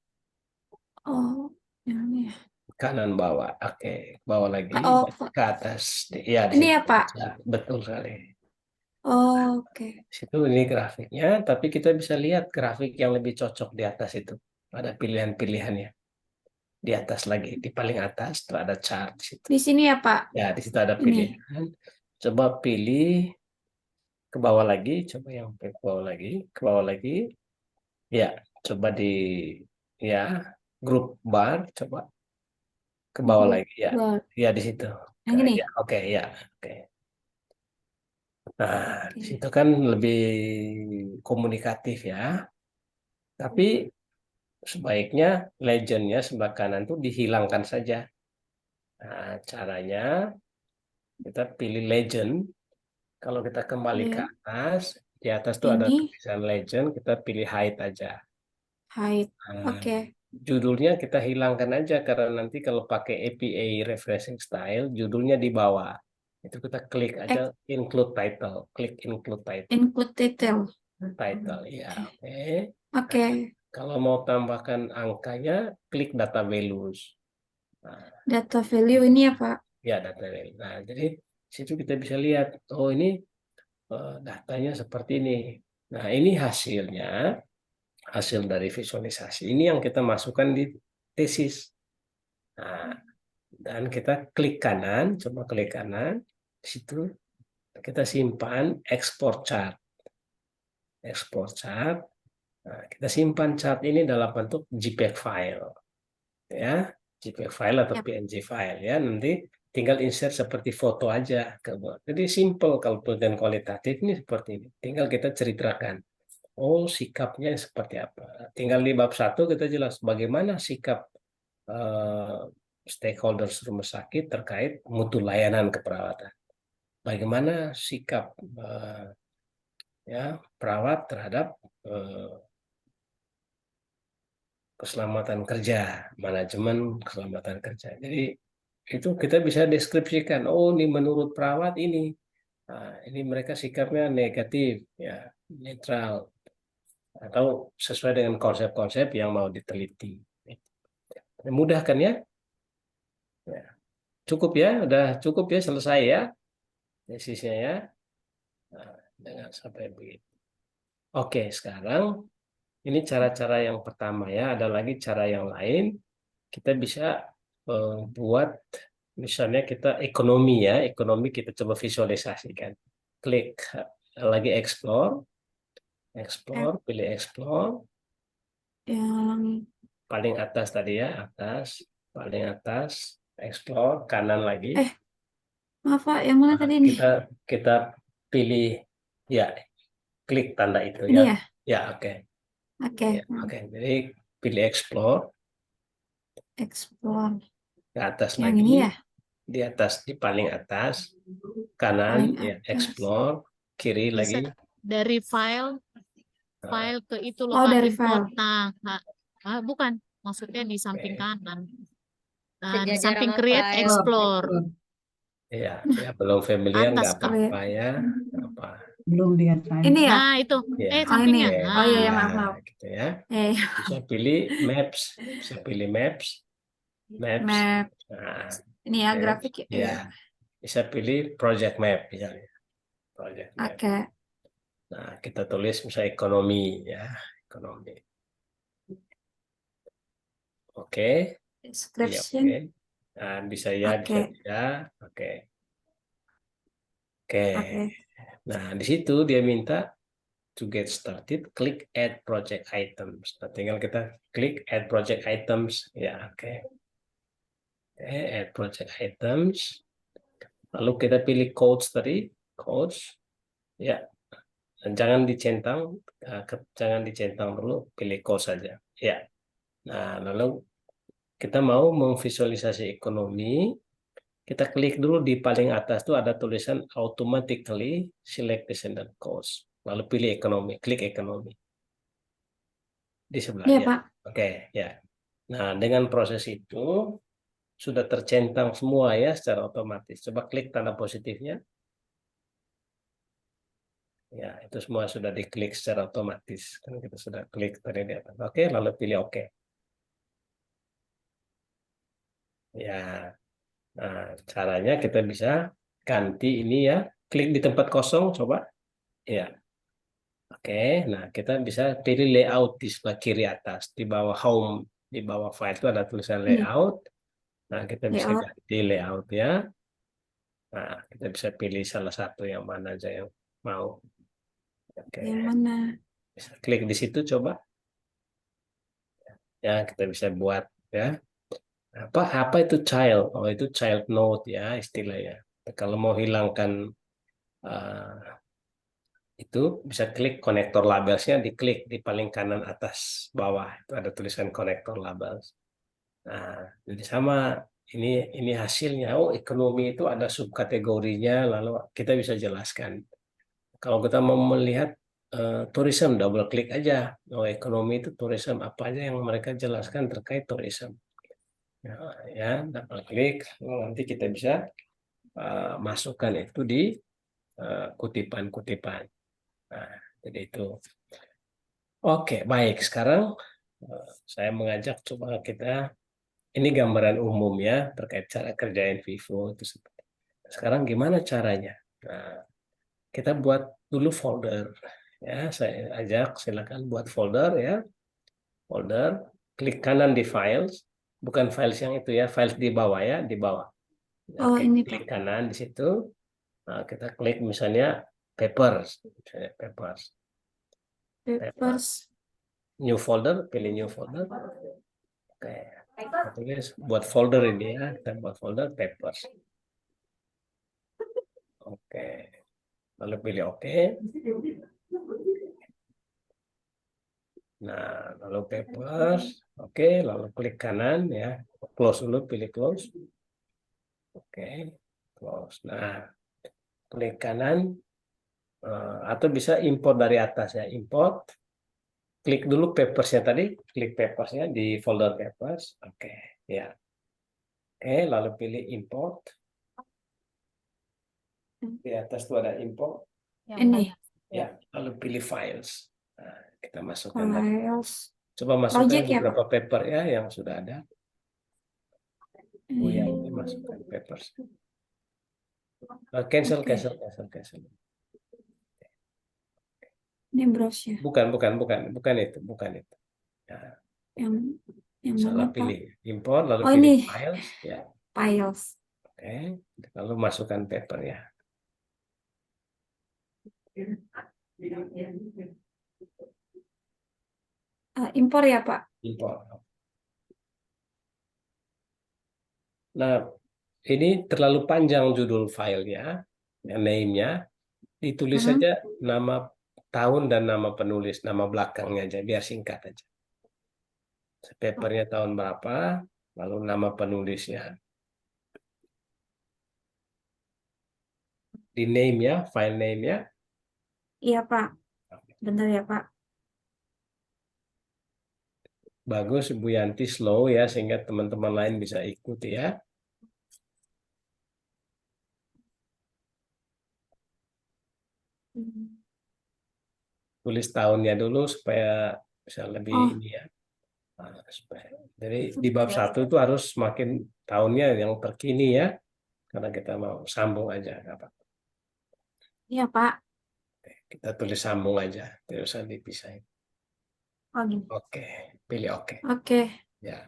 Oh, ini ya. Kanan bawah. Oke, bawah lagi Oh, ke atas. Ya, di ini situ. ya, Pak? Betul sekali. Oh, oke. Di situ ini grafiknya, tapi kita bisa lihat grafik yang lebih cocok di atas itu. Ada pilihan-pilihannya. Di atas lagi, di paling atas tuh ada chart di situ. Di sini ya, Pak? Ya, di situ ada Ini. pilihan. Coba pilih ke bawah lagi, coba yang ke bawah lagi, ke bawah lagi. Ya, coba di grup bar, coba ke bawah lagi ya. Bar. Ya di situ. Yang ini? Ya, oke ya, oke. Nah, Oke. di situ kan lebih komunikatif ya. Tapi sebaiknya legendnya sebelah kanan tuh dihilangkan saja. Nah, caranya kita pilih legend. Kalau kita kembali ke atas, di atas tuh ada Ini tulisan legend, kita pilih hide aja. height. Nah, Oke. judulnya kita hilangkan aja karena nanti kalau pakai APA refreshing style, judulnya di bawah. Itu kita klik aja include title, klik include title. Include detail. Title ya, oke. Oke. Kalau mau tambahkan angkanya, klik data values. Nah, Data value ini ya, Pak? ya data value. Nah, jadi situ kita bisa lihat, oh ini datanya seperti ini. Nah, ini hasilnya, hasil dari visualisasi. Ini yang kita masukkan di tesis. Nah, dan kita klik kanan, coba klik kanan, di situ kita simpan export chart. Export chart. Nah, kita simpan chart ini dalam bentuk JPEG file. Ya, JPEG file atau Yap. PNG file ya. Nanti tinggal insert seperti foto aja. Jadi simple kalau penelitian kualitatif ini seperti ini. Tinggal kita ceritakan. Oh, sikapnya seperti apa. Tinggal di bab 1 kita jelas bagaimana sikap stakeholders rumah sakit terkait mutu layanan keperawatan. Bagaimana sikap perawat terhadap keselamatan kerja, manajemen keselamatan kerja. Jadi itu kita bisa deskripsikan. Oh, ini menurut perawat ini. Nah, ini mereka sikapnya negatif, ya, netral, atau sesuai dengan konsep-konsep yang mau diteliti. Mudah kan ya? Cukup ya, udah cukup ya, selesai ya tesisnya ya. Nah, dengan sampai begitu. Oke, sekarang ini cara-cara yang pertama ya. Ada lagi cara yang lain. Kita bisa buat, misalnya kita ekonomi ya, ekonomi kita coba visualisasikan. Klik lagi explore, pilih explore. Yang Paling atas tadi ya, atas, paling atas, explore, kanan lagi. maaf, Pak, yang mana tadi nih? Kita pilih ya, klik tanda itu Ini ya. ya? Ya, oke. Oke. Ya, oke. Jadi pilih explore, Explore. ke atas Yang lagi. ini ya? Di atas, di paling atas, kanan Paling ya, atas. explore, kiri Bisa lagi. dari file ke itu loh Oh, Kak, dari import. file. Nah, bukan, maksudnya di samping Oke. kanan. Nah, di Sejajaran samping apa create ya? explore. Ya, belum familiar Atas, nggak Kak. apa-apa ya. Apa? Belum dirasain. Ini ya? Nah, itu. Ya, Oh, ini. Sampingnya. oke. Oh, iya, Nah, maaf. Gitu ya. Eh, Bisa pilih maps, maps. map. Nah, Ini ya, maps. grafik ya? Ya, bisa pilih project map misalnya. Project map. Oke. Nah, kita tulis misalnya ekonomi ya, ekonomi. Oke. Iya, Description. oke. Nah, bisa ya, bisa Oke. tidak. Oke. Oke. Oke. Nah, di situ dia minta to get started, klik add project items. Nah, tinggal kita klik add project items. Ya, oke. Oke, add project items. Lalu kita pilih codes tadi, codes. Ya. Dan jangan dicentang dulu, pilih code saja. Ya. Nah, lalu kita mau memvisualisasi ekonomi, kita klik dulu di paling atas tuh ada tulisan automatically select descendant cost. Lalu pilih ekonomi, klik ekonomi. Di Iya, sebelahnya. Pak. Oke, ya. Nah, dengan proses itu sudah tercentang semua ya secara otomatis. Coba klik tanda positifnya. Ya, itu semua sudah diklik secara otomatis. Kan kita sudah klik tadi di atas. Oke, lalu pilih oke. Ya, nah caranya kita bisa ganti ini ya. Klik di tempat kosong, coba. Ya, oke. Nah, kita bisa pilih layout di sebelah kiri atas. Di bawah home, di bawah file itu ada tulisan Ini, layout. Nah, kita bisa layout. ganti layout ya. Nah, kita bisa pilih salah satu yang mana aja yang mau. Oke, Yang mana? bisa klik di situ coba. Ya, kita bisa buat ya. Apa itu child? Oh, itu child node ya istilahnya. Kalau mau hilangkan eh, itu bisa klik konektor labelsnya, diklik di paling kanan atas bawah itu ada tulisan konektor labels. Nah, jadi sama ini hasilnya. Oh, ekonomi itu ada subkategorinya, lalu kita bisa jelaskan. Kalau kita mau melihat tourism, double klik aja. Oh, ekonomi itu tourism, apa aja yang mereka jelaskan terkait tourism. Ya, ya, double klik, nanti kita bisa masukkan itu di kutipan-kutipan. Nah, jadi itu. Oke, baik. Sekarang saya mengajak coba kita, ini gambaran umum ya terkait cara kerjain Vivo itu. Sekarang gimana caranya? Nah, kita buat dulu folder. Ya, saya ajak silakan buat folder ya. Folder, klik kanan di files, bukan files yang itu ya, files di bawah ya, di bawah. Oh, Oke, ini, klik Pak. kanan di situ. Nah, kita klik misalnya papers, misalnya papers. Papers. New folder, pilih new folder. Oke, tulis buat folder ini ya, kita buat folder papers. Oke, lalu pilih oke. Nah, lalu papers, oke, lalu klik kanan ya, close dulu, pilih close. Oke, close. Nah, klik kanan atau bisa import dari atas ya, import. Klik dulu papersnya tadi, klik papersnya di folder papers. Oke, ya. Oke, lalu pilih import. Di atas tuh ada import. Ini, Ya, lalu pilih files. Nah, kita masukkan lagi. files. Coba masukkan Project ya, Pak? beberapa paper ya yang sudah ada. Oh ya, ini Hmm, masukkan papers. Cancel, Oke. cancel. Ini browse ya. Bukan itu. Ya, Yang salah mana, Pak? pilih. Import, lalu Oh, pilih ini. files. Ya, Files. oke. Lalu masukkan paper ya. Impor ya, Pak? Import. Nah, ini terlalu panjang judul filenya, ya, name-nya. Ditulis Mhm. saja nama tahun dan nama penulis, nama belakangnya aja, biar singkat aja. Papernya tahun berapa, lalu nama penulisnya. Di name-nya, file name-nya. Iya, Pak. Benar ya, Pak? Bagus, Bu Yanti slow ya, sehingga teman-teman lain bisa ikuti ya. Tulis tahunnya dulu supaya bisa lebih Oh, ini ya. Nah, jadi di bab 1 itu harus semakin tahunnya yang terkini ya, karena kita mau sambung aja. Nggak apa-apa. iya, Pak. Kita tulis sambung aja, tidak usah dipisahin. Oh, gini. Oke, pilih oke. Oke. Ya.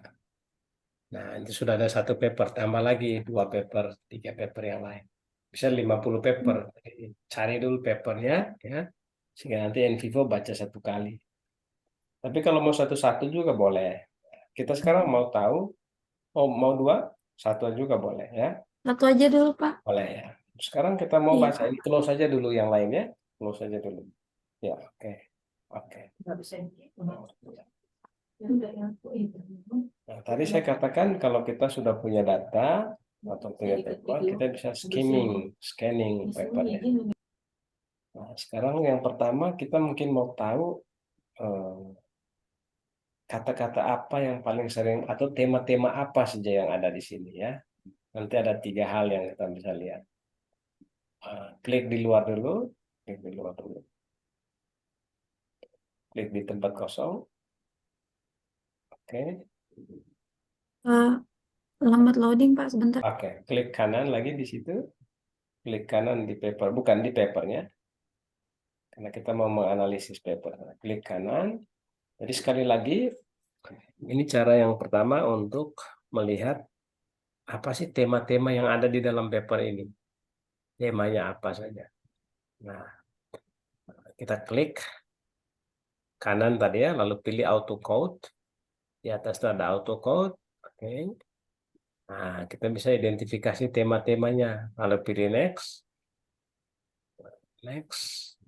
Nah, itu sudah ada satu paper, tambah lagi 2 paper, 3 paper yang lain. Bisa 50 paper. Jadi, cari dulu papernya ya, sehingga nanti NVivo baca 1 kali. Tapi kalau mau satu-satu juga boleh. Kita sekarang mau tahu, oh mau 2, 1 juga boleh ya. Satu aja dulu, Pak. Boleh ya. Sekarang kita mau Iya, baca ini, close saja dulu yang lainnya. Close saja dulu. Ya, oke. Oke. Nggak bisa. Nah, tadi saya katakan kalau kita sudah punya data atau punya paper, kita bisa scanning papernya. Nah, sekarang yang pertama kita mungkin mau tahu kata-kata apa yang paling sering atau tema-tema apa saja yang ada di sini ya. Nanti ada 3 hal yang kita bisa lihat. Klik di luar dulu, klik di luar dulu. Klik di tempat kosong. Oke. Lambat loading Pak sebentar. Oke, klik kanan lagi di situ. Klik kanan di paper, bukan di papernya. Karena kita mau menganalisis paper. Klik kanan. Jadi sekali lagi, ini cara yang pertama untuk melihat apa sih tema-tema yang ada di dalam paper ini. Temanya apa saja. Nah, kita klik kanan tadi ya, lalu pilih auto code. Di atas ada auto code. Oke. Nah, kita bisa identifikasi tema-temanya. Lalu pilih next. Next.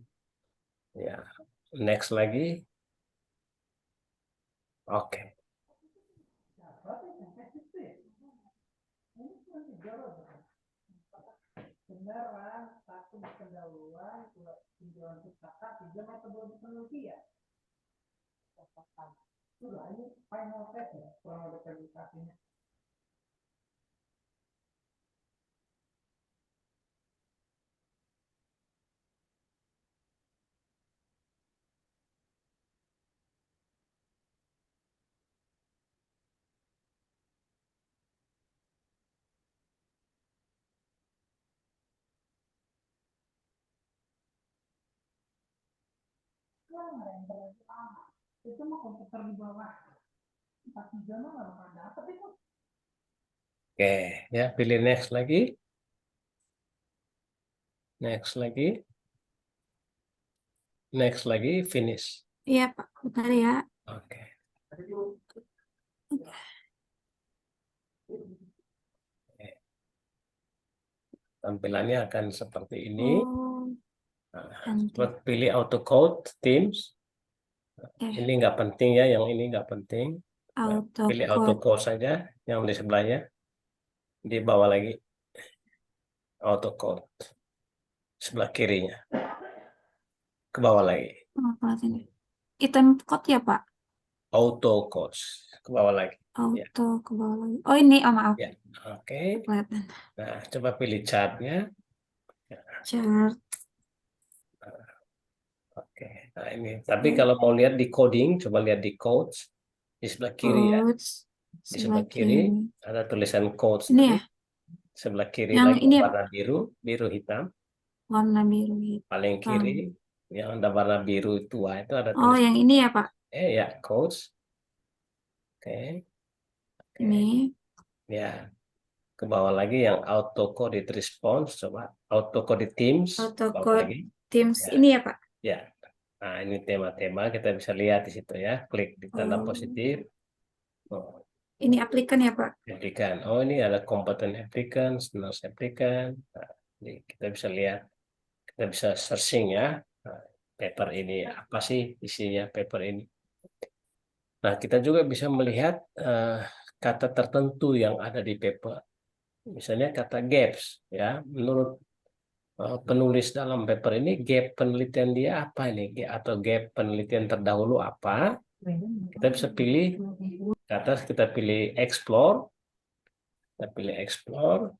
Ya, next lagi. Oke. Oke, ya pilih next lagi. Next lagi. Next lagi, finish. Iya Pak, bentar ya. Oke. Tampilannya akan seperti ini. Oh, Nah, nanti. pilih auto code Teams. Eh, Ini nggak penting ya, yang ini nggak penting. Nah, auto pilih auto code. code saja, yang di sebelahnya. Di bawah lagi. Auto code. Sebelah kirinya. Ke bawah lagi. Apa ini? Item code ya Pak? Auto code. Ke bawah lagi. Ya. Auto ke bawah lagi. Oh ini, oh maaf. Ya. Oke. Kelihatan. Nah, coba pilih chartnya. Chart. Oke. Nah, ini. Tapi kalau mau lihat di coding, coba lihat di codes. Di sebelah kiri ya. Codes. Di sebelah kiri ada tulisan codes Ini tadi. ya? Sebelah kiri Yang lagi ini ya, warna biru, biru hitam. warna biru Paling hitam. kiri yang ada warna biru tua itu ada Oh, tulisan yang ini ya Pak? ya codes. Oke. Ini. Ya. Ke bawah lagi yang auto coded response, coba auto coded teams. Auto Bawah code lagi. Teams Ya. ini ya Pak? Ya. Nah, ini tema-tema kita bisa lihat di situ ya. Klik di tanda Oh. positif. Oh, Ini aplikan ya Pak? applicant. Oh, ini ada competent applicant, nurse applicant. Nah, ini kita bisa lihat. Kita bisa searching ya. Nah, paper ini apa sih isinya paper ini. Nah, kita juga bisa melihat kata tertentu yang ada di paper. Misalnya kata gaps ya. Menurut penulis dalam paper ini gap penelitian dia apa ini? Atau gap penelitian terdahulu apa? Kita bisa pilih ke atas, kita pilih explore. Kita pilih explore.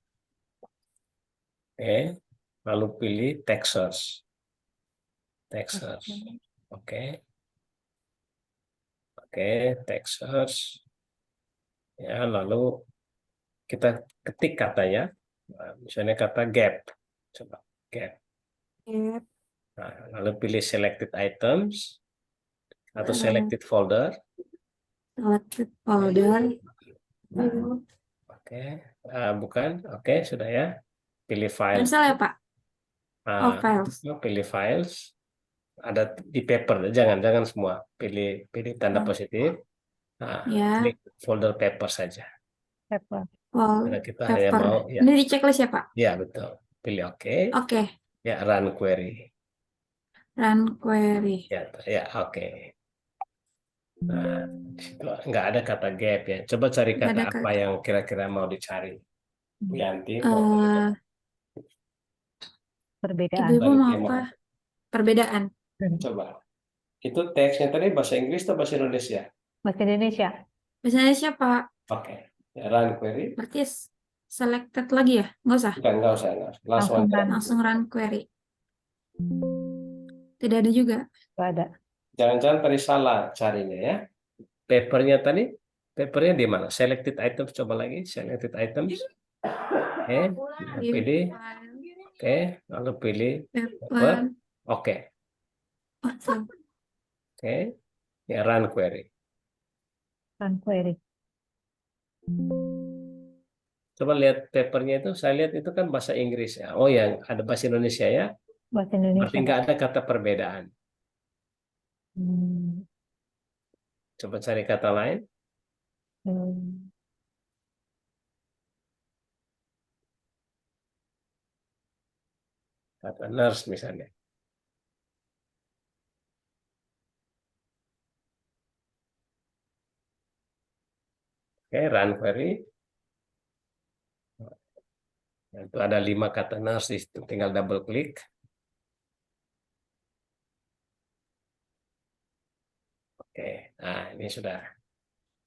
Oke. Lalu pilih text search. Text search. Oke. Oke, text search. Ya, lalu kita ketik katanya. Nah, misalnya kata gap. Coba gap. Yep. Nah, lalu pilih selected items atau selected folder. Selected folder. Oke, bukan. Oke, sudah ya. Pilih files. Cancel ya Pak? Oh, files. Pilih files. Ada di paper, jangan semua. Pilih tanda Oh. positif. Nah, Ya. klik folder paper saja. Paper. Karena kita hanya Paper. mau ya. Ini di checklist ya Pak? Ya, betul. Pilih oke. Oke. Ya, run query. Run query. Ya, oke. Nah, di situ nggak ada kata gap ya. Coba cari Nggak kata ada apa kata. yang kira-kira mau dicari. Bu Yanti mau Eh, Perbedaan. Ibu-ibu balik mau tema. apa? Perbedaan. Coba. Itu teksnya tadi bahasa Inggris atau bahasa Indonesia? Bahasa Indonesia. Bahasa Indonesia, Pak. Oke. Ya, run query. Berarti selected lagi ya? Nggak usah. Bukan, nggak usah. Langsung Langsung aja. run. Langsung run query. Tidak ada juga. Nggak ada. Jangan-jangan tadi salah carinya ya. Papernya di mana? Selected items, coba lagi. Selected items. Oke. Di Pilih. file, Oke. Lalu pilih paper. paper. Oke. Oh, salah. Oke. Ya, run query. Run query. Coba lihat papernya itu. Saya lihat itu kan bahasa Inggris ya. Oh ya, ada bahasa Indonesia ya. Bahasa Berarti Indonesia. nggak ada kata perbedaan. Hmm. Coba cari kata lain. Hmm. Kata nurse misalnya. Oke, run query. Nah, itu ada 5 kata nurse di situ. Tinggal double klik. Oke, nah ini sudah.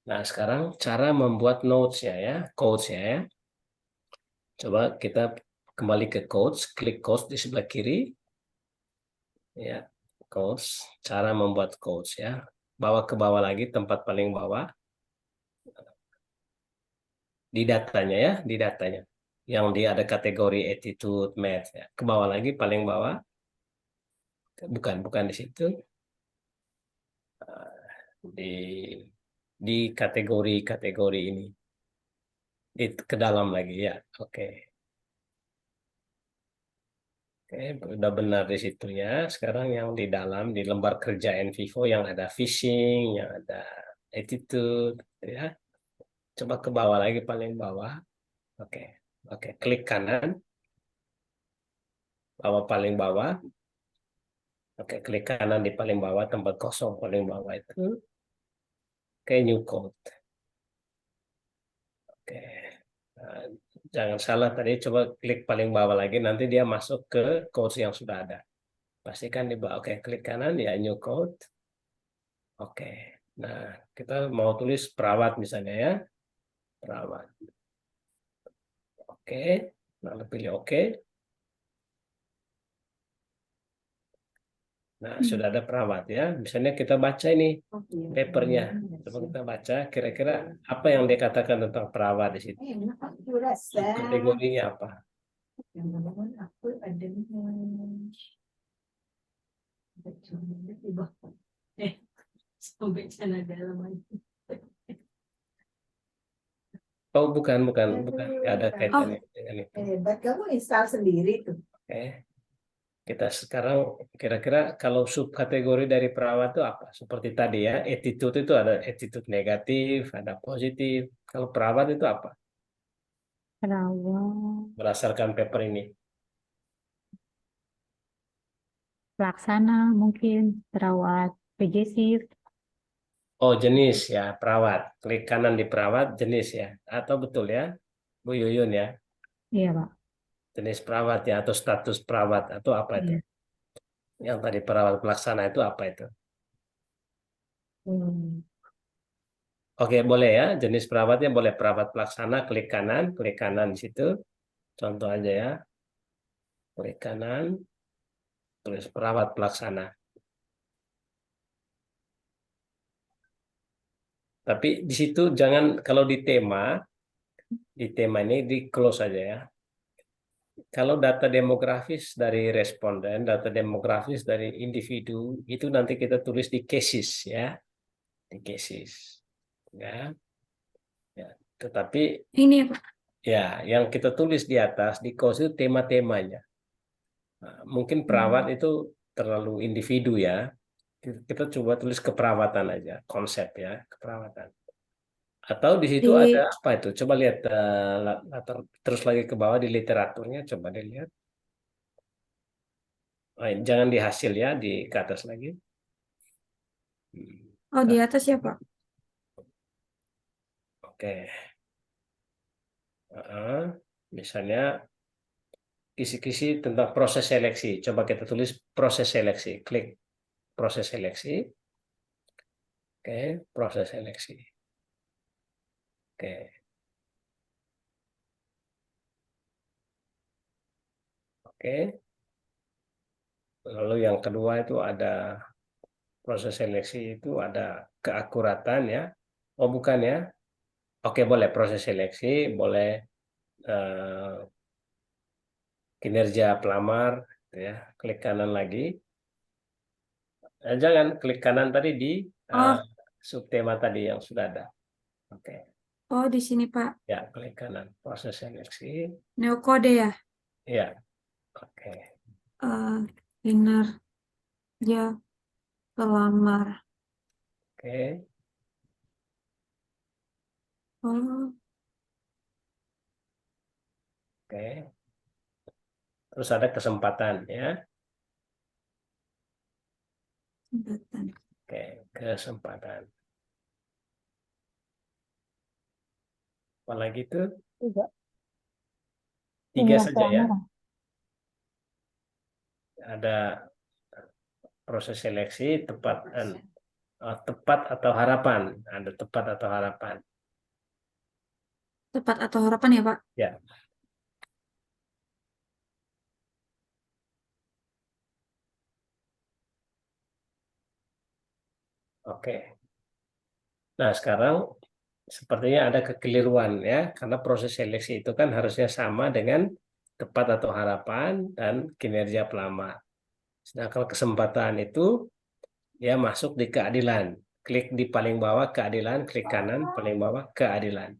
Nah, sekarang cara membuat notes-nya ya, codes-nya ya. Coba kita kembali ke codes, klik codes di sebelah kiri. Ya, codes, cara membuat codes ya. Bawa ke bawah lagi, tempat paling bawah. Di datanya ya, di datanya. Yang dia ada kategori attitude, math ya. Ke bawah lagi, paling bawah. Bukan di situ. Di kategori ini. Ke dalam lagi ya. Oke. Oke, udah benar di situnya. Sekarang yang di dalam di lembar kerja Envivo yang ada phishing, yang ada attitude, ya. Coba ke bawah lagi paling bawah. Oke, oke. Klik kanan, bawah paling bawah. Oke, klik kanan di paling bawah tempat kosong paling bawah itu. Oke, new code. Oke. Nah, jangan salah tadi coba klik paling bawah lagi nanti dia masuk ke code yang sudah ada. Pastikan di bawah. Oke, klik kanan ya new code. Oke. Nah, kita mau tulis perawat misalnya ya. Perawat. Oke. Lalu pilih oke. Nah, sudah ada perawat ya. Misalnya kita baca ini papernya. Coba kita baca kira-kira apa yang dia katakan tentang perawat di situ. Kategorinya apa? Sampai sana dalaman. Oh, bukan. Nggak ada kaitannya dengan itu. Hebat, kamu install sendiri tuh. Oke. Kita sekarang kira-kira kalau subkategori dari perawat itu apa? Seperti tadi ya, attitude itu ada attitude negatif, ada positif. Kalau perawat itu apa? Perawat. Berdasarkan paper ini. Pelaksana mungkin. Perawat. PJ Oh, jenis ya, perawat. Klik kanan di perawat, jenis ya. Atau betul ya, Bu Yuyun ya. Iya, Pak. Jenis perawat ya, atau status perawat, atau apa itu? Iya. Yang tadi perawat pelaksana itu apa itu? Hmm. Oke, boleh ya. Jenis perawatnya boleh perawat pelaksana, klik kanan di situ. Contoh aja ya. Klik kanan, tulis perawat pelaksana. Tapi di situ jangan, kalau di tema ini di close aja ya. Kalau data demografis dari responden, data demografis dari individu, itu nanti kita tulis di cases ya. Di cases. Ya. Ya. Tetapi Ini ya, Pak. ya, yang kita tulis di atas, di close itu tema-temanya. Nah, mungkin perawat itu terlalu individu ya. Kita coba tulis keperawatan aja, konsep ya, keperawatan. Atau di situ Di ada apa itu? Coba lihat latar terus lagi ke bawah di literaturnya, coba dilihat. Jangan di hasil ya, di ke atas lagi. Oh, di atas ya, Pak? Oke. Misalnya kisi-kisi tentang proses seleksi. Coba kita tulis proses seleksi. Klik proses seleksi. Oke, proses seleksi. Oke. Oke. Lalu yang kedua itu ada proses seleksi itu ada keakuratan ya. Oh, bukan ya. Oke, boleh proses seleksi, boleh kinerja pelamar gitu ya. Klik kanan lagi. Jangan klik kanan tadi di Oh. subtema tadi yang sudah ada. Oke. Oh, di sini, Pak. Ya, klik kanan proses seleksi. Neokode ya? Ya. Oke. Kinerja pelamar. Oke. Oh, Oke. Terus ada kesempatan ya. kesempatan. Oke, kesempatan. Apalagi itu? Tiga. Tiga Yang saja ya. pelamaran. Ada proses seleksi tepat atau harapan. Ada tepat atau harapan. Tepat atau harapan ya, Pak? Ya. Oke. Nah, sekarang sepertinya ada kekeliruan ya, karena proses seleksi itu kan harusnya sama dengan tepat atau harapan dan kinerja pelamar. Sedangkan kesempatan itu ya masuk di keadilan. Klik di paling bawah keadilan, klik kanan paling bawah keadilan.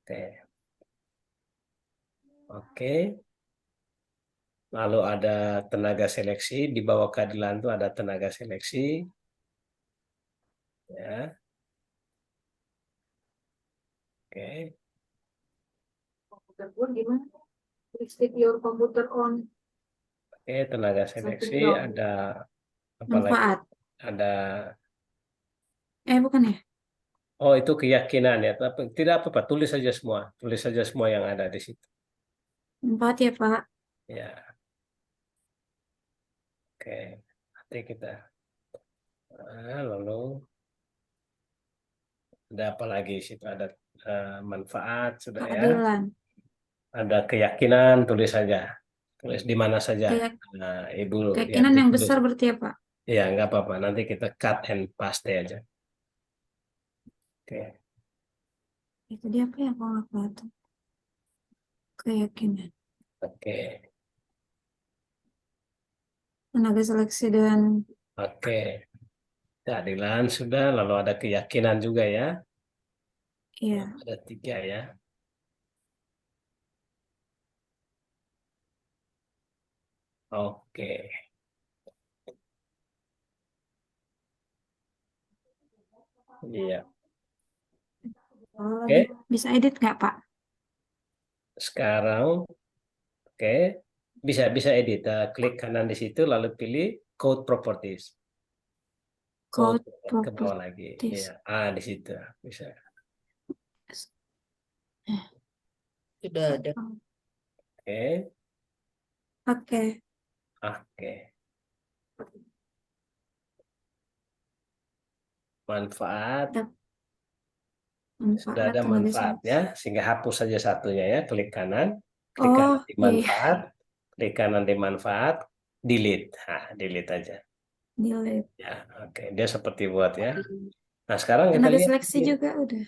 Oke. Oke. Lalu ada tenaga seleksi, di bawah keadilan itu ada tenaga seleksi. Ya. Oke. Komputer pun gimana? Please stick your computer on. Oke, tenaga seleksi dong. ada apa lagi? Manfaat. Ada Bukan ya? oh itu keyakinan ya. Tapi tidak apa-apa, tulis saja semua. Tulis saja semua yang ada di situ. Manfaat ya, Pak? Ya. Oke. Nanti kita lalu ada apa lagi di situ? Ada manfaat sudah ya. Keadilan. Ada keyakinan, tulis saja. Tulis di mana saja. Kayak- Nah, Ibu Keyakinan yang ditulis. besar berarti ya, Pak? Ya, nggak apa-apa. Nanti kita cut and paste aja. Oke. Itu dia apa ya kalau nggak kelihatan? Keyakinan. Oke. Tenaga seleksi dan Oke. Keadilan sudah, lalu ada keyakinan juga ya. ya. Ada 3 ya. Oke. Iya. Oke. Bisa edit nggak, Pak? Sekarang, oke, bisa edit. Klik kanan di situ, lalu pilih Code Properties. Code ke bawah lagi. Properties. Iya. Di situ bisa. Sudah ada. Oke, Oke. oke. Manfaat. Sudah ada tenaga manfaatnya, sehingga hapus saja satunya ya. Klik kanan, klik Oh, kanan di iya. manfaat, klik kanan di manfaat, delete. Delete aja. Delete. Ya, oke. Dia seperti buat ya. Nah, sekarang kita Tenaga lihat seleksi ini. juga udah.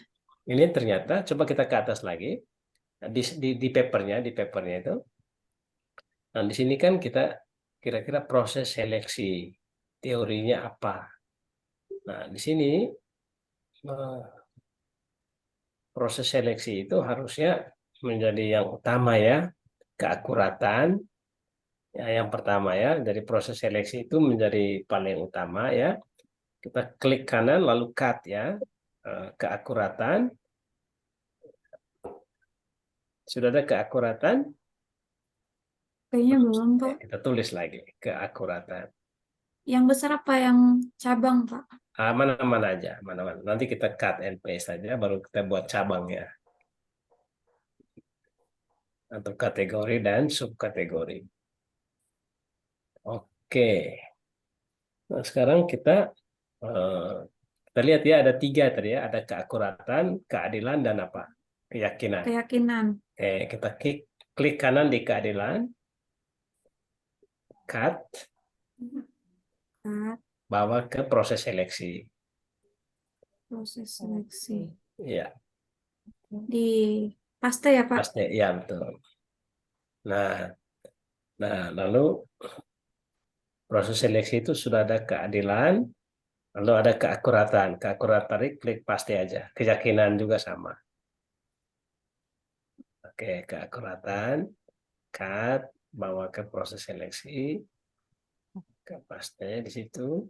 Ini ternyata, coba kita ke atas lagi. Nah, di papernya itu. Nah, di sini kan kita kira-kira proses seleksi. Teorinya apa? Nah, di sini proses seleksi itu harusnya menjadi yang utama ya, keakuratan. Ya, yang pertama ya, dari proses seleksi itu menjadi paling utama ya. Kita klik kanan lalu cut ya, keakuratan. Sudah ada keakuratan? Kayaknya belum, Pak. Kita tulis lagi keakuratan. Yang besar apa yang cabang, Pak? Mana-mana aja, mana-mana. Nanti kita cut and paste saja, baru kita buat cabangnya atau kategori dan subkategori. Oke. Nah, sekarang eh, kita lihat ya ada 3 tadi ya, ada keakuratan, keadilan, dan apa? Keyakinan. Keyakinan. Oke, kita klik kanan di keadilan, cut, Cut, bawa ke proses seleksi. proses seleksi. Ya, Di paste ya, Pak? pasti ya betul. Nah, lalu proses seleksi itu sudah ada keadilan, lalu ada keakuratan. Keakuratan tadi klik paste aja. Keyakinan juga sama. Oke, keakuratan, cut, bawa ke proses seleksi, ke paste di situ.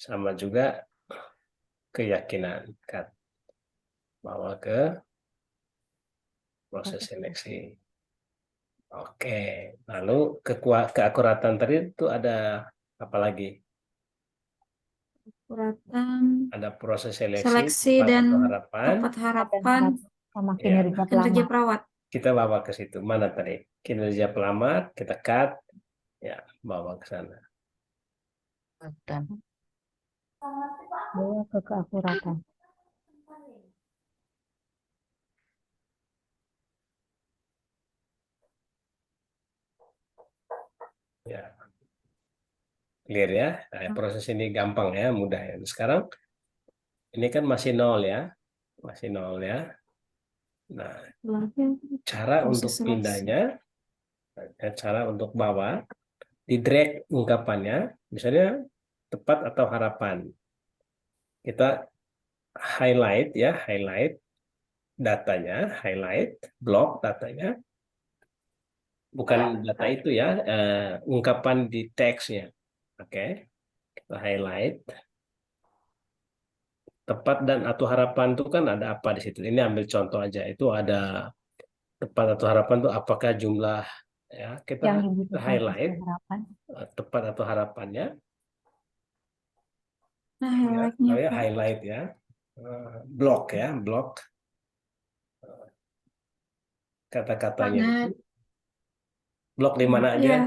Sama juga keyakinan, cut, bawa ke proses seleksi. Oke, lalu keakuratan tadi itu ada apa lagi? Akuratan, Ada proses seleksi, seleksi tepat dan atau harapan. tepat harapan, Sama Ya, kinerja kinerja pelamar. perawat. kita bawa ke situ. Mana tadi? Kinerja pelamar, kita cut, ya, bawa ke sana. Dan Bawa ke keakuratan. Ya, clear ya. Nah, proses ini gampang ya, mudah ya. Sekarang ini kan masih 0 ya, masih 0 ya. Nah, Setelahnya cara proses untuk seleksi. pindahnya, cara untuk bawa, di drag ungkapannya, misalnya tepat atau harapan. Kita highlight ya, highlight datanya, highlight blok datanya, bukan data itu ya, ungkapan di teksnya. Oke, kita highlight. Tepat dan atau harapan itu kan ada apa di situ. Ini ambil contoh aja. Itu ada tepat atau harapan itu apakah jumlah ya, kita Yang dibutuhkan highlight sesuai harapan. tepat atau harapannya. Nah, Ya, highlightnya, Pak. highlight ya. Blok ya, blok kata-katanya Nah, itu. Blok di mana aja? ya,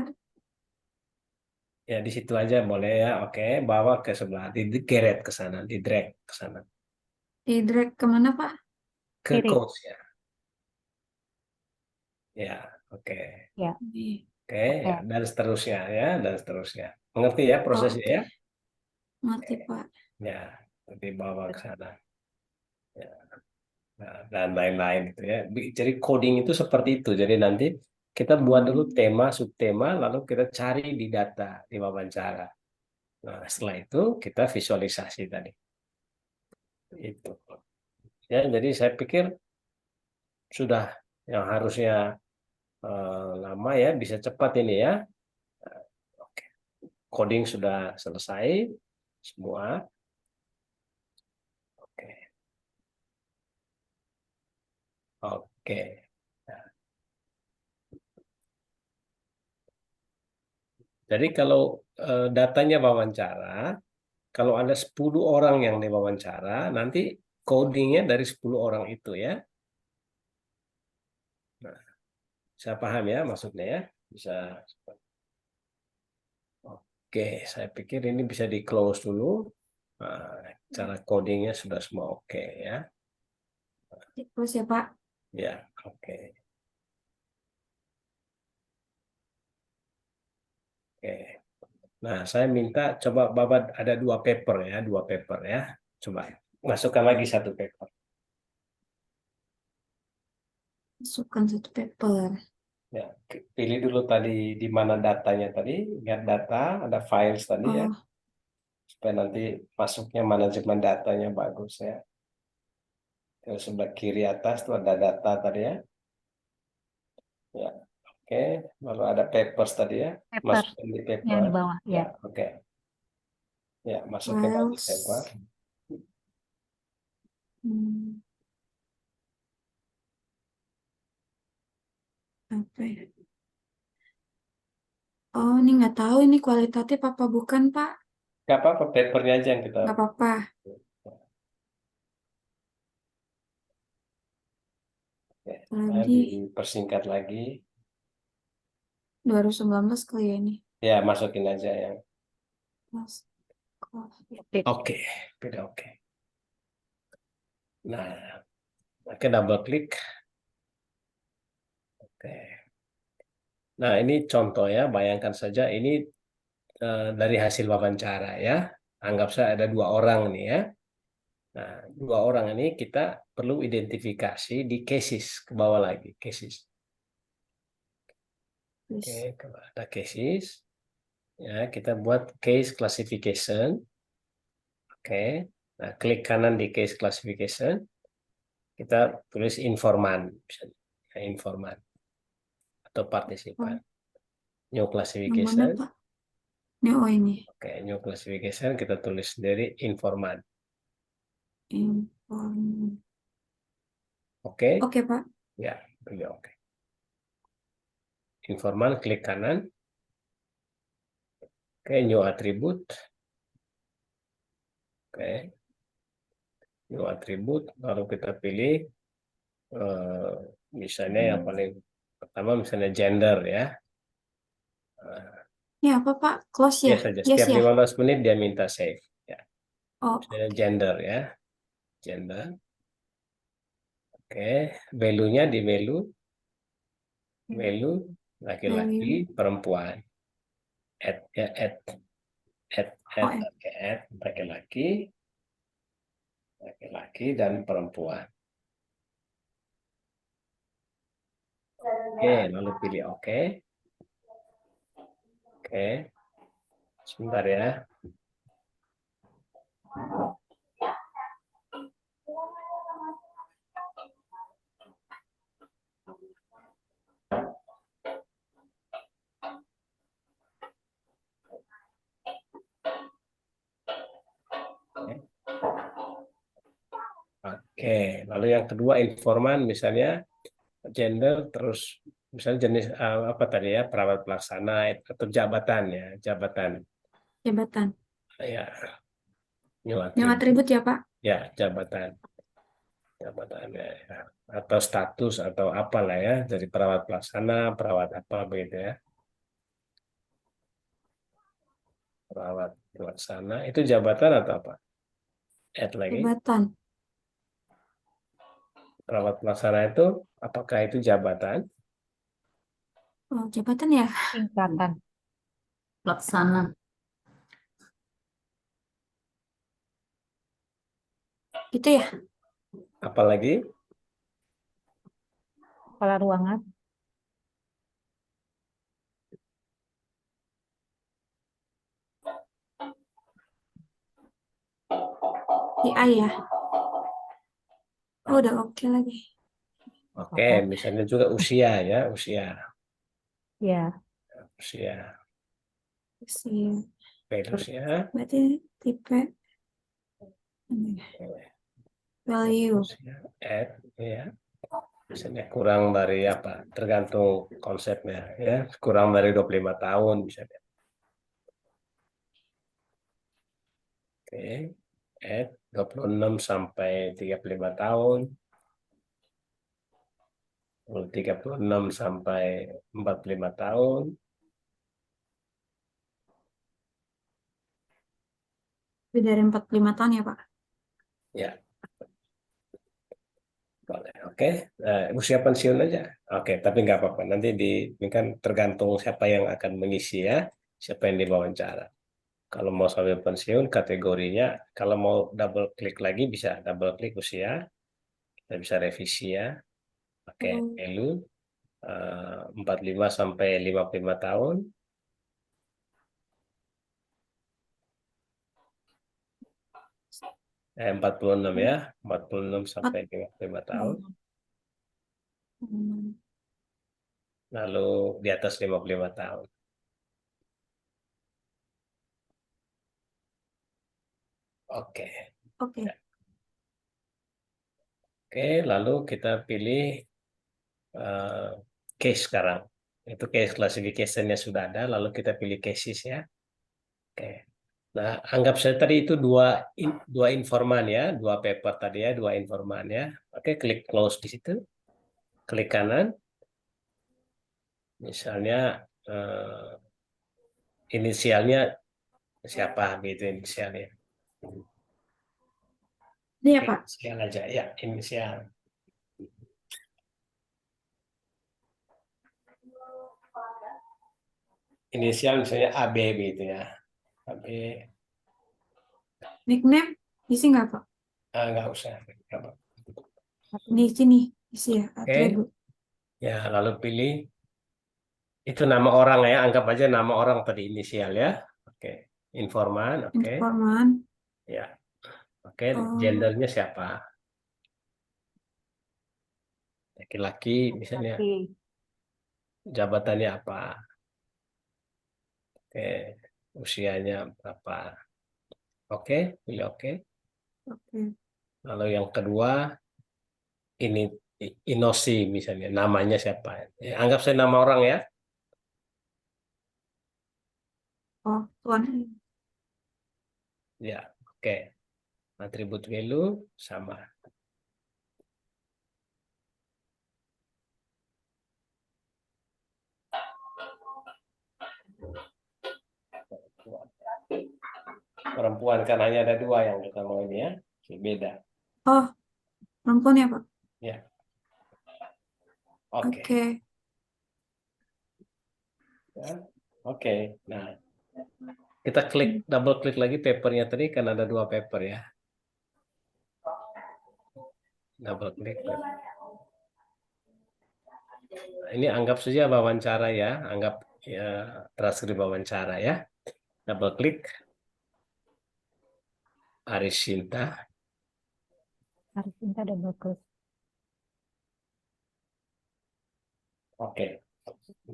Ya di situ aja boleh ya. Oke, bawa ke sebelah, digeret ke sana, di drag ke sana, di drag kemana, Pak? ke Kiri. quotes ya. Ya, oke. Ya. Di- Oke, Oke. ya, dan seterusnya ya, dan seterusnya. Mengerti ya prosesnya oke. ya? Ngerti, Pak. Ya, nanti bawa ke sana. Ya. Nah, dan lain-lain gitu ya. Jadi coding itu seperti itu. Jadi nanti kita buat dulu tema, subtema, lalu kita cari di data, di wawancara. Nah, setelah itu kita visualisasi tadi. Itu. Ya, jadi saya pikir sudah yang harusnya lama ya, bisa cepat ini ya. Oke. Coding sudah selesai semua. Oke. Oke. Nah, jadi kalau datanya wawancara, kalau ada 10 orang yang diwawancara, nanti codingnya dari 10 orang itu ya. Nah, saya paham ya maksudnya ya. Bisa. Oke, saya pikir ini bisa di close dulu. Nah, cara codingnya sudah semua oke ya. Terus ya, Pak. Ya, oke. Oke. Nah, saya minta coba Bapak ada 2 paper ya, 2 paper ya. Coba masukkan lagi 1 paper. Masukkan 1 paper. Ya, pilih dulu tadi di mana datanya tadi, lihat data, ada files tadi ya, Oh, supaya nanti masuknya manajemen datanya bagus ya. Terus sebelah kiri atas tuh ada data tadi ya. Ya, oke. Lalu ada papers tadi ya, Paper masukin di yang paper. di bawah. Ya, Ya. oke. Ya, masukin lagi files. paper. Hmm, apa ya? Oh, ini nggak tahu ini kualitatif apa bukan, Pak? Nggak apa-apa, papernya aja yang kita. Nggak apa-apa. Nah, Tadi dipersingkat lagi. 2019 kali ya ini. Ya, masukin aja yang. Mas COVID. Oke, beda oke. Nah, oke, double klik. Oke. Nah, ini contoh ya, bayangkan saja ini dari hasil wawancara ya. Anggap saja ada 2 orang nih ya. Nah, 2 orang ini kita perlu identifikasi di cases, ke bawah lagi, cases. Oke, Please. kalau ada cases, ya kita buat case classification. Oke, nah klik kanan di case classification, kita tulis informan, misalnya, ya, informan atau partisipan. New Yang mana, classification, Pak? Ini ini. oke, new classification kita tulis sendiri informan. Inform. Oke, Oke, Pak. ya, pilih oke. Informan, klik kanan. Oke, new attribute. Oke, new attribute, lalu kita pilih misalnya yang paling pertama misalnya gender ya. Ini apa, Pak? Close ya? Yes saja. Yes Setiap ya? 15 menit dia minta save. Ya. Oh, Misalnya gender ya. Gender. Oke. Value-nya di value laki-laki, value. perempuan. Add ya add Oh, ya. oke, add laki-laki dan perempuan. Oke, lalu pilih oke. Oke. Sebentar ya. Oke, lalu yang kedua informan misalnya gender terus misalnya jenis apa tadi ya, perawat pelaksana atau jabatan ya, jabatan Jabatan. ya, new Yang attribute atribut ya, Pak? ya, jabatan ya. Atau status atau apalah ya, dari perawat pelaksana, perawat apa begitu ya, perawat pelaksana itu jabatan atau apa, add lagi. Jabatan. Perawat pelaksana itu apakah itu jabatan? Oh, jabatan ya? Tingkatan. Pelaksana. Gitu ya? Apalagi Kepala ruangan. PI ya? Oh, udah oke lagi. oke, misalnya juga usia ya, usia Ya. Sih. usia. Berarti tipe ini ya. Value. Add ya, misalnya kurang dari apa, tergantung konsepnya ya, kurang dari 25 tahun misalnya. Oke, add 26 sampai 35 tahun, 36 sampai 45 tahun. Lebih dari 45 tahun ya, Pak? Ya, boleh. Oke, usia pensiun aja. Oke, tapi nggak apa-apa. Nanti ini kan tergantung siapa yang akan mengisi ya, siapa yang diwawancara. Kalau mau sampai pensiun, kategorinya, kalau mau double klik lagi bisa double klik usia, kita bisa revisi ya. Oke, Oh, value 45 sampai 55 tahun. 46 ya, 46 sampai 55 tahun. Hmm. Lalu di atas 55 tahun. Oke. Oke. Oke, lalu kita pilih case sekarang. Itu case classification-nya sudah ada, lalu kita pilih cases ya. Oke. Nah, anggap saja tadi itu dua informan ya, dua paper tadi ya, dua informan ya. Oke, klik close di situ, klik kanan. Misalnya inisialnya siapa gitu inisialnya. Ini ya Oke, Pak. inisial aja ya, inisial. Inisial misalnya AB gitu ya. AB, Nickname isi nggak Pak? nggak usah. Nggak apa. Di sini isi ya Oke, atribut. ya lalu pilih itu nama orang ya, anggap aja nama orang tadi inisial ya. Oke, informan, oke. Informan. Ya, oke, Oh, gendernya siapa? Laki-laki misalnya, Oke. jabatannya apa? Oke, usianya berapa? Oke, pilih oke. oke. Lalu yang kedua, ini Inosi misalnya, namanya siapa? Ya, anggap saya nama orang ya. Oh, Tuan. Ya, oke. Atribut value sama. Perempuan kan hanya ada dua yang kalau ini ya, beda. Oh, perempuan ya Pak? Ya, oke. Oke. Ya, oke. Nah, kita klik double klik lagi papernya tadi kan ada dua paper ya. Double klik. Ini anggap saja wawancara ya, anggap ya transkrip wawancara ya. Double klik. Aris Sinta. Harus minta double click. Oke.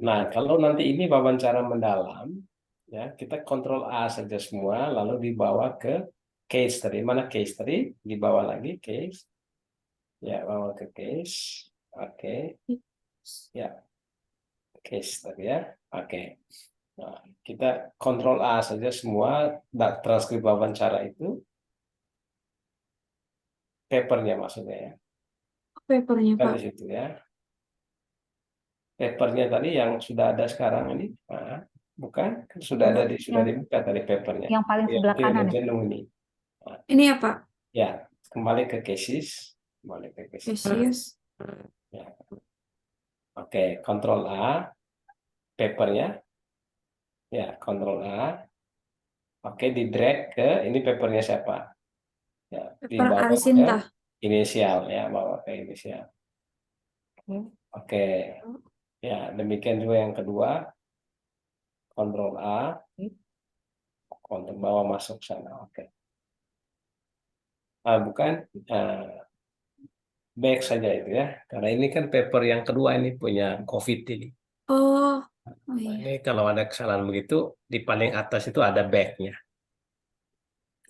Nah, kalau nanti ini wawancara mendalam, ya kita kontrol A saja semua, lalu dibawa ke case tadi. Mana case tadi? Dibawa lagi case. Ya, bawa ke case. Oke. Ya, case tadi ya. Oke. Nah, kita kontrol A saja semua transkrip wawancara itu. Papernya maksudnya ya. Papernya Kan Pak. di situ ya. Papernya tadi yang sudah ada sekarang ini. Nah, bukan? Kan sudah ada sudah Yang, dibuka tadi papernya. yang paling Yang sebelah itu yang kanan ya. jenuh ini. Ini ya Pak. Ya, kembali ke cases. Kembali ke cases. Cases. Ya. Oke, Ctrl A, papernya. Ya, Ctrl A. Oke, di drag ke ini papernya siapa? Ya, Paper dibawa ke Arisinta. inisial ya, bawa ke inisial. Oke. Oke, ya demikian juga yang kedua. Ctrl A, untuk bawa masuk sana. Oke. Bukan. Baik saja itu ya, karena ini kan paper yang kedua ini punya COVID ini. Oh, oh Nah, iya. ini kalau ada kesalahan begitu, di paling atas itu ada back-nya.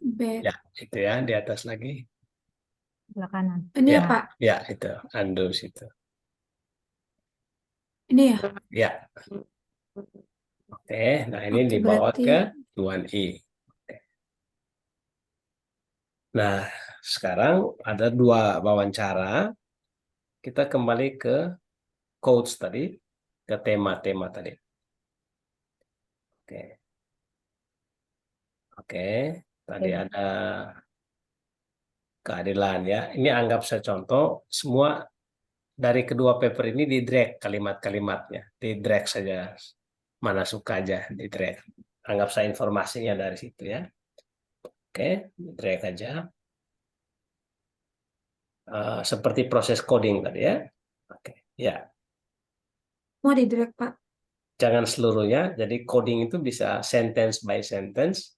Back. Ya, itu ya, di atas lagi. Sebelah kanan. Ini ya Ya, Pak. ya itu, undo situ. Ini ya. Ya, oke. Nah ini Oke, dibawa berarti ke tuan I. Oke. Nah, sekarang ada dua wawancara. Kita kembali ke quotes tadi, ke tema-tema tadi. Oke. Oke, tadi Oke. ada keadilan ya. Ini anggap saya contoh, semua dari kedua paper ini di drag kalimat-kalimatnya, di drag saja, mana suka aja di drag. Anggap saya informasinya dari situ ya. Oke, di drag aja. Seperti proses coding tadi ya. Oke, ya. mau di drag Pak. Jangan seluruhnya. Jadi coding itu bisa sentence by sentence,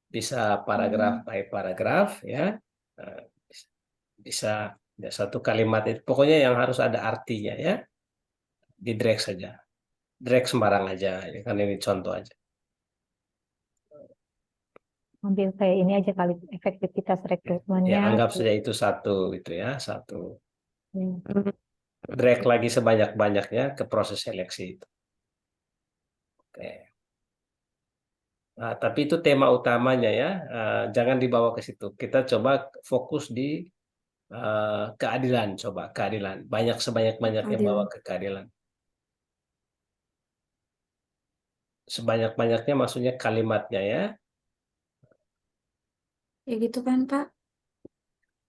bisa paragraf by paragraf ya. Eh, Bisa ya, satu kalimat itu pokoknya yang harus ada artinya ya, di drag saja, drag sembarang aja ya, kan ini contoh aja Ambil kayak ini aja kali efektivitas ya, rekrutmennya. anggap saja itu satu itu ya, satu Hmm. drag lagi sebanyak-banyaknya ke proses seleksi itu. Oke, Nah, tapi itu tema utamanya ya. Jangan dibawa ke situ. Kita coba fokus di keadilan. Coba keadilan. Banyak sebanyak-banyaknya bawa Keadilan. ke keadilan. Sebanyak-banyaknya maksudnya kalimatnya ya. Ya gitu kan, Pak?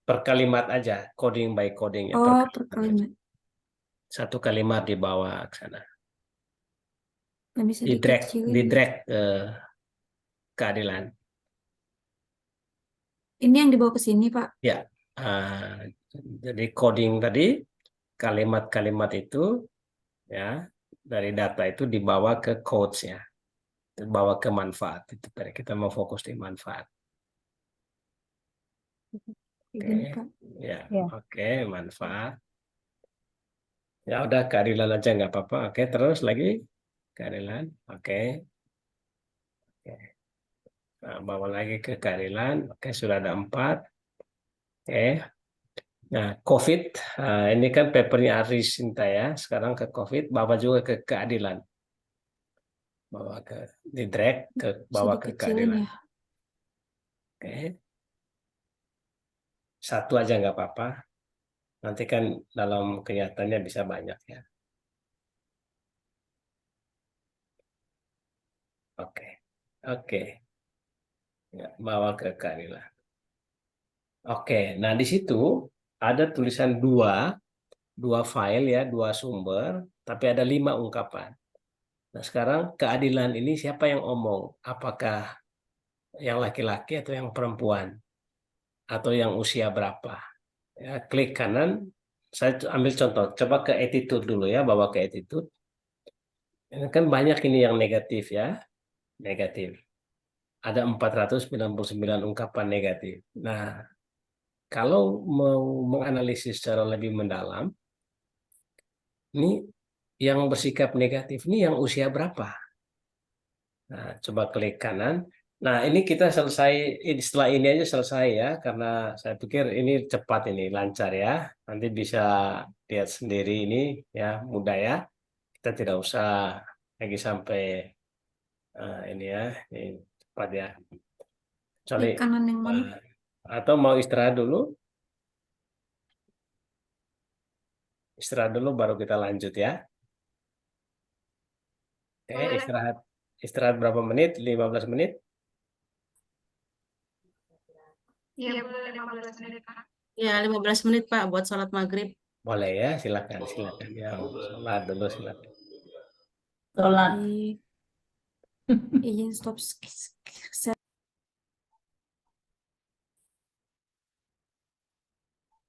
Per kalimat aja. Coding by coding ya. Per Oh, kalimat per aja. kalimat. Satu kalimat dibawa ke sana. Nggak bisa Di drag dikecilin. ke keadilan. Ini yang dibawa ke sini, Pak. Ya. Jadi coding tadi kalimat-kalimat itu ya dari data itu dibawa ke codes ya. Dibawa ke manfaat. Itu tadi kita mau fokus di manfaat. Kayak gini, Oke. Pak. Ya, Ya. oke, manfaat. Ya udah keadilan aja nggak apa-apa. Oke, terus lagi keadilan. Oke. Oke. Nah, bawa lagi ke keadilan. Oke, sudah ada 4. Oke. Nah, COVID. Ini kan papernya Aris Sinta ya. Sekarang ke COVID, bawa juga ke keadilan. Bawa ke di drag ke Bisa bawa ke dikecilin keadilan. ya. Oke. Satu aja nggak apa-apa. Nanti kan dalam kenyataannya bisa banyak ya. Oke. Oke. Ya, bawa ke keadilan. Oke, nah di situ ada tulisan dua file ya, 2 sumber, tapi ada 5 ungkapan. Nah sekarang keadilan ini siapa yang omong? Apakah yang laki-laki atau yang perempuan? Atau yang usia berapa? Ya, klik kanan, saya ambil contoh, coba ke attitude dulu ya, bawa ke attitude. Ini kan banyak ini yang negatif ya, negatif. Ada 499 ungkapan negatif. Nah, kalau mau menganalisis secara lebih mendalam, ini yang bersikap negatif ini yang usia berapa? Nah, coba klik kanan. Nah, ini kita selesai, setelah ini aja selesai ya, karena saya pikir ini cepat ini, lancar ya. Nanti bisa lihat sendiri ini ya, mudah ya. Kita tidak usah lagi sampai ini ya, ini cepat ya. Kecuali, Klik kanan yang mana? atau mau istirahat dulu, baru kita lanjut ya. Oke, istirahat. Istirahat berapa menit? 15 menit? Iya, boleh 15 menit, Pak. Ya, 15 menit Pak buat sholat maghrib. Boleh ya, silakan, silakan. Ya, sholat dulu silakan. Sholat. Izin stop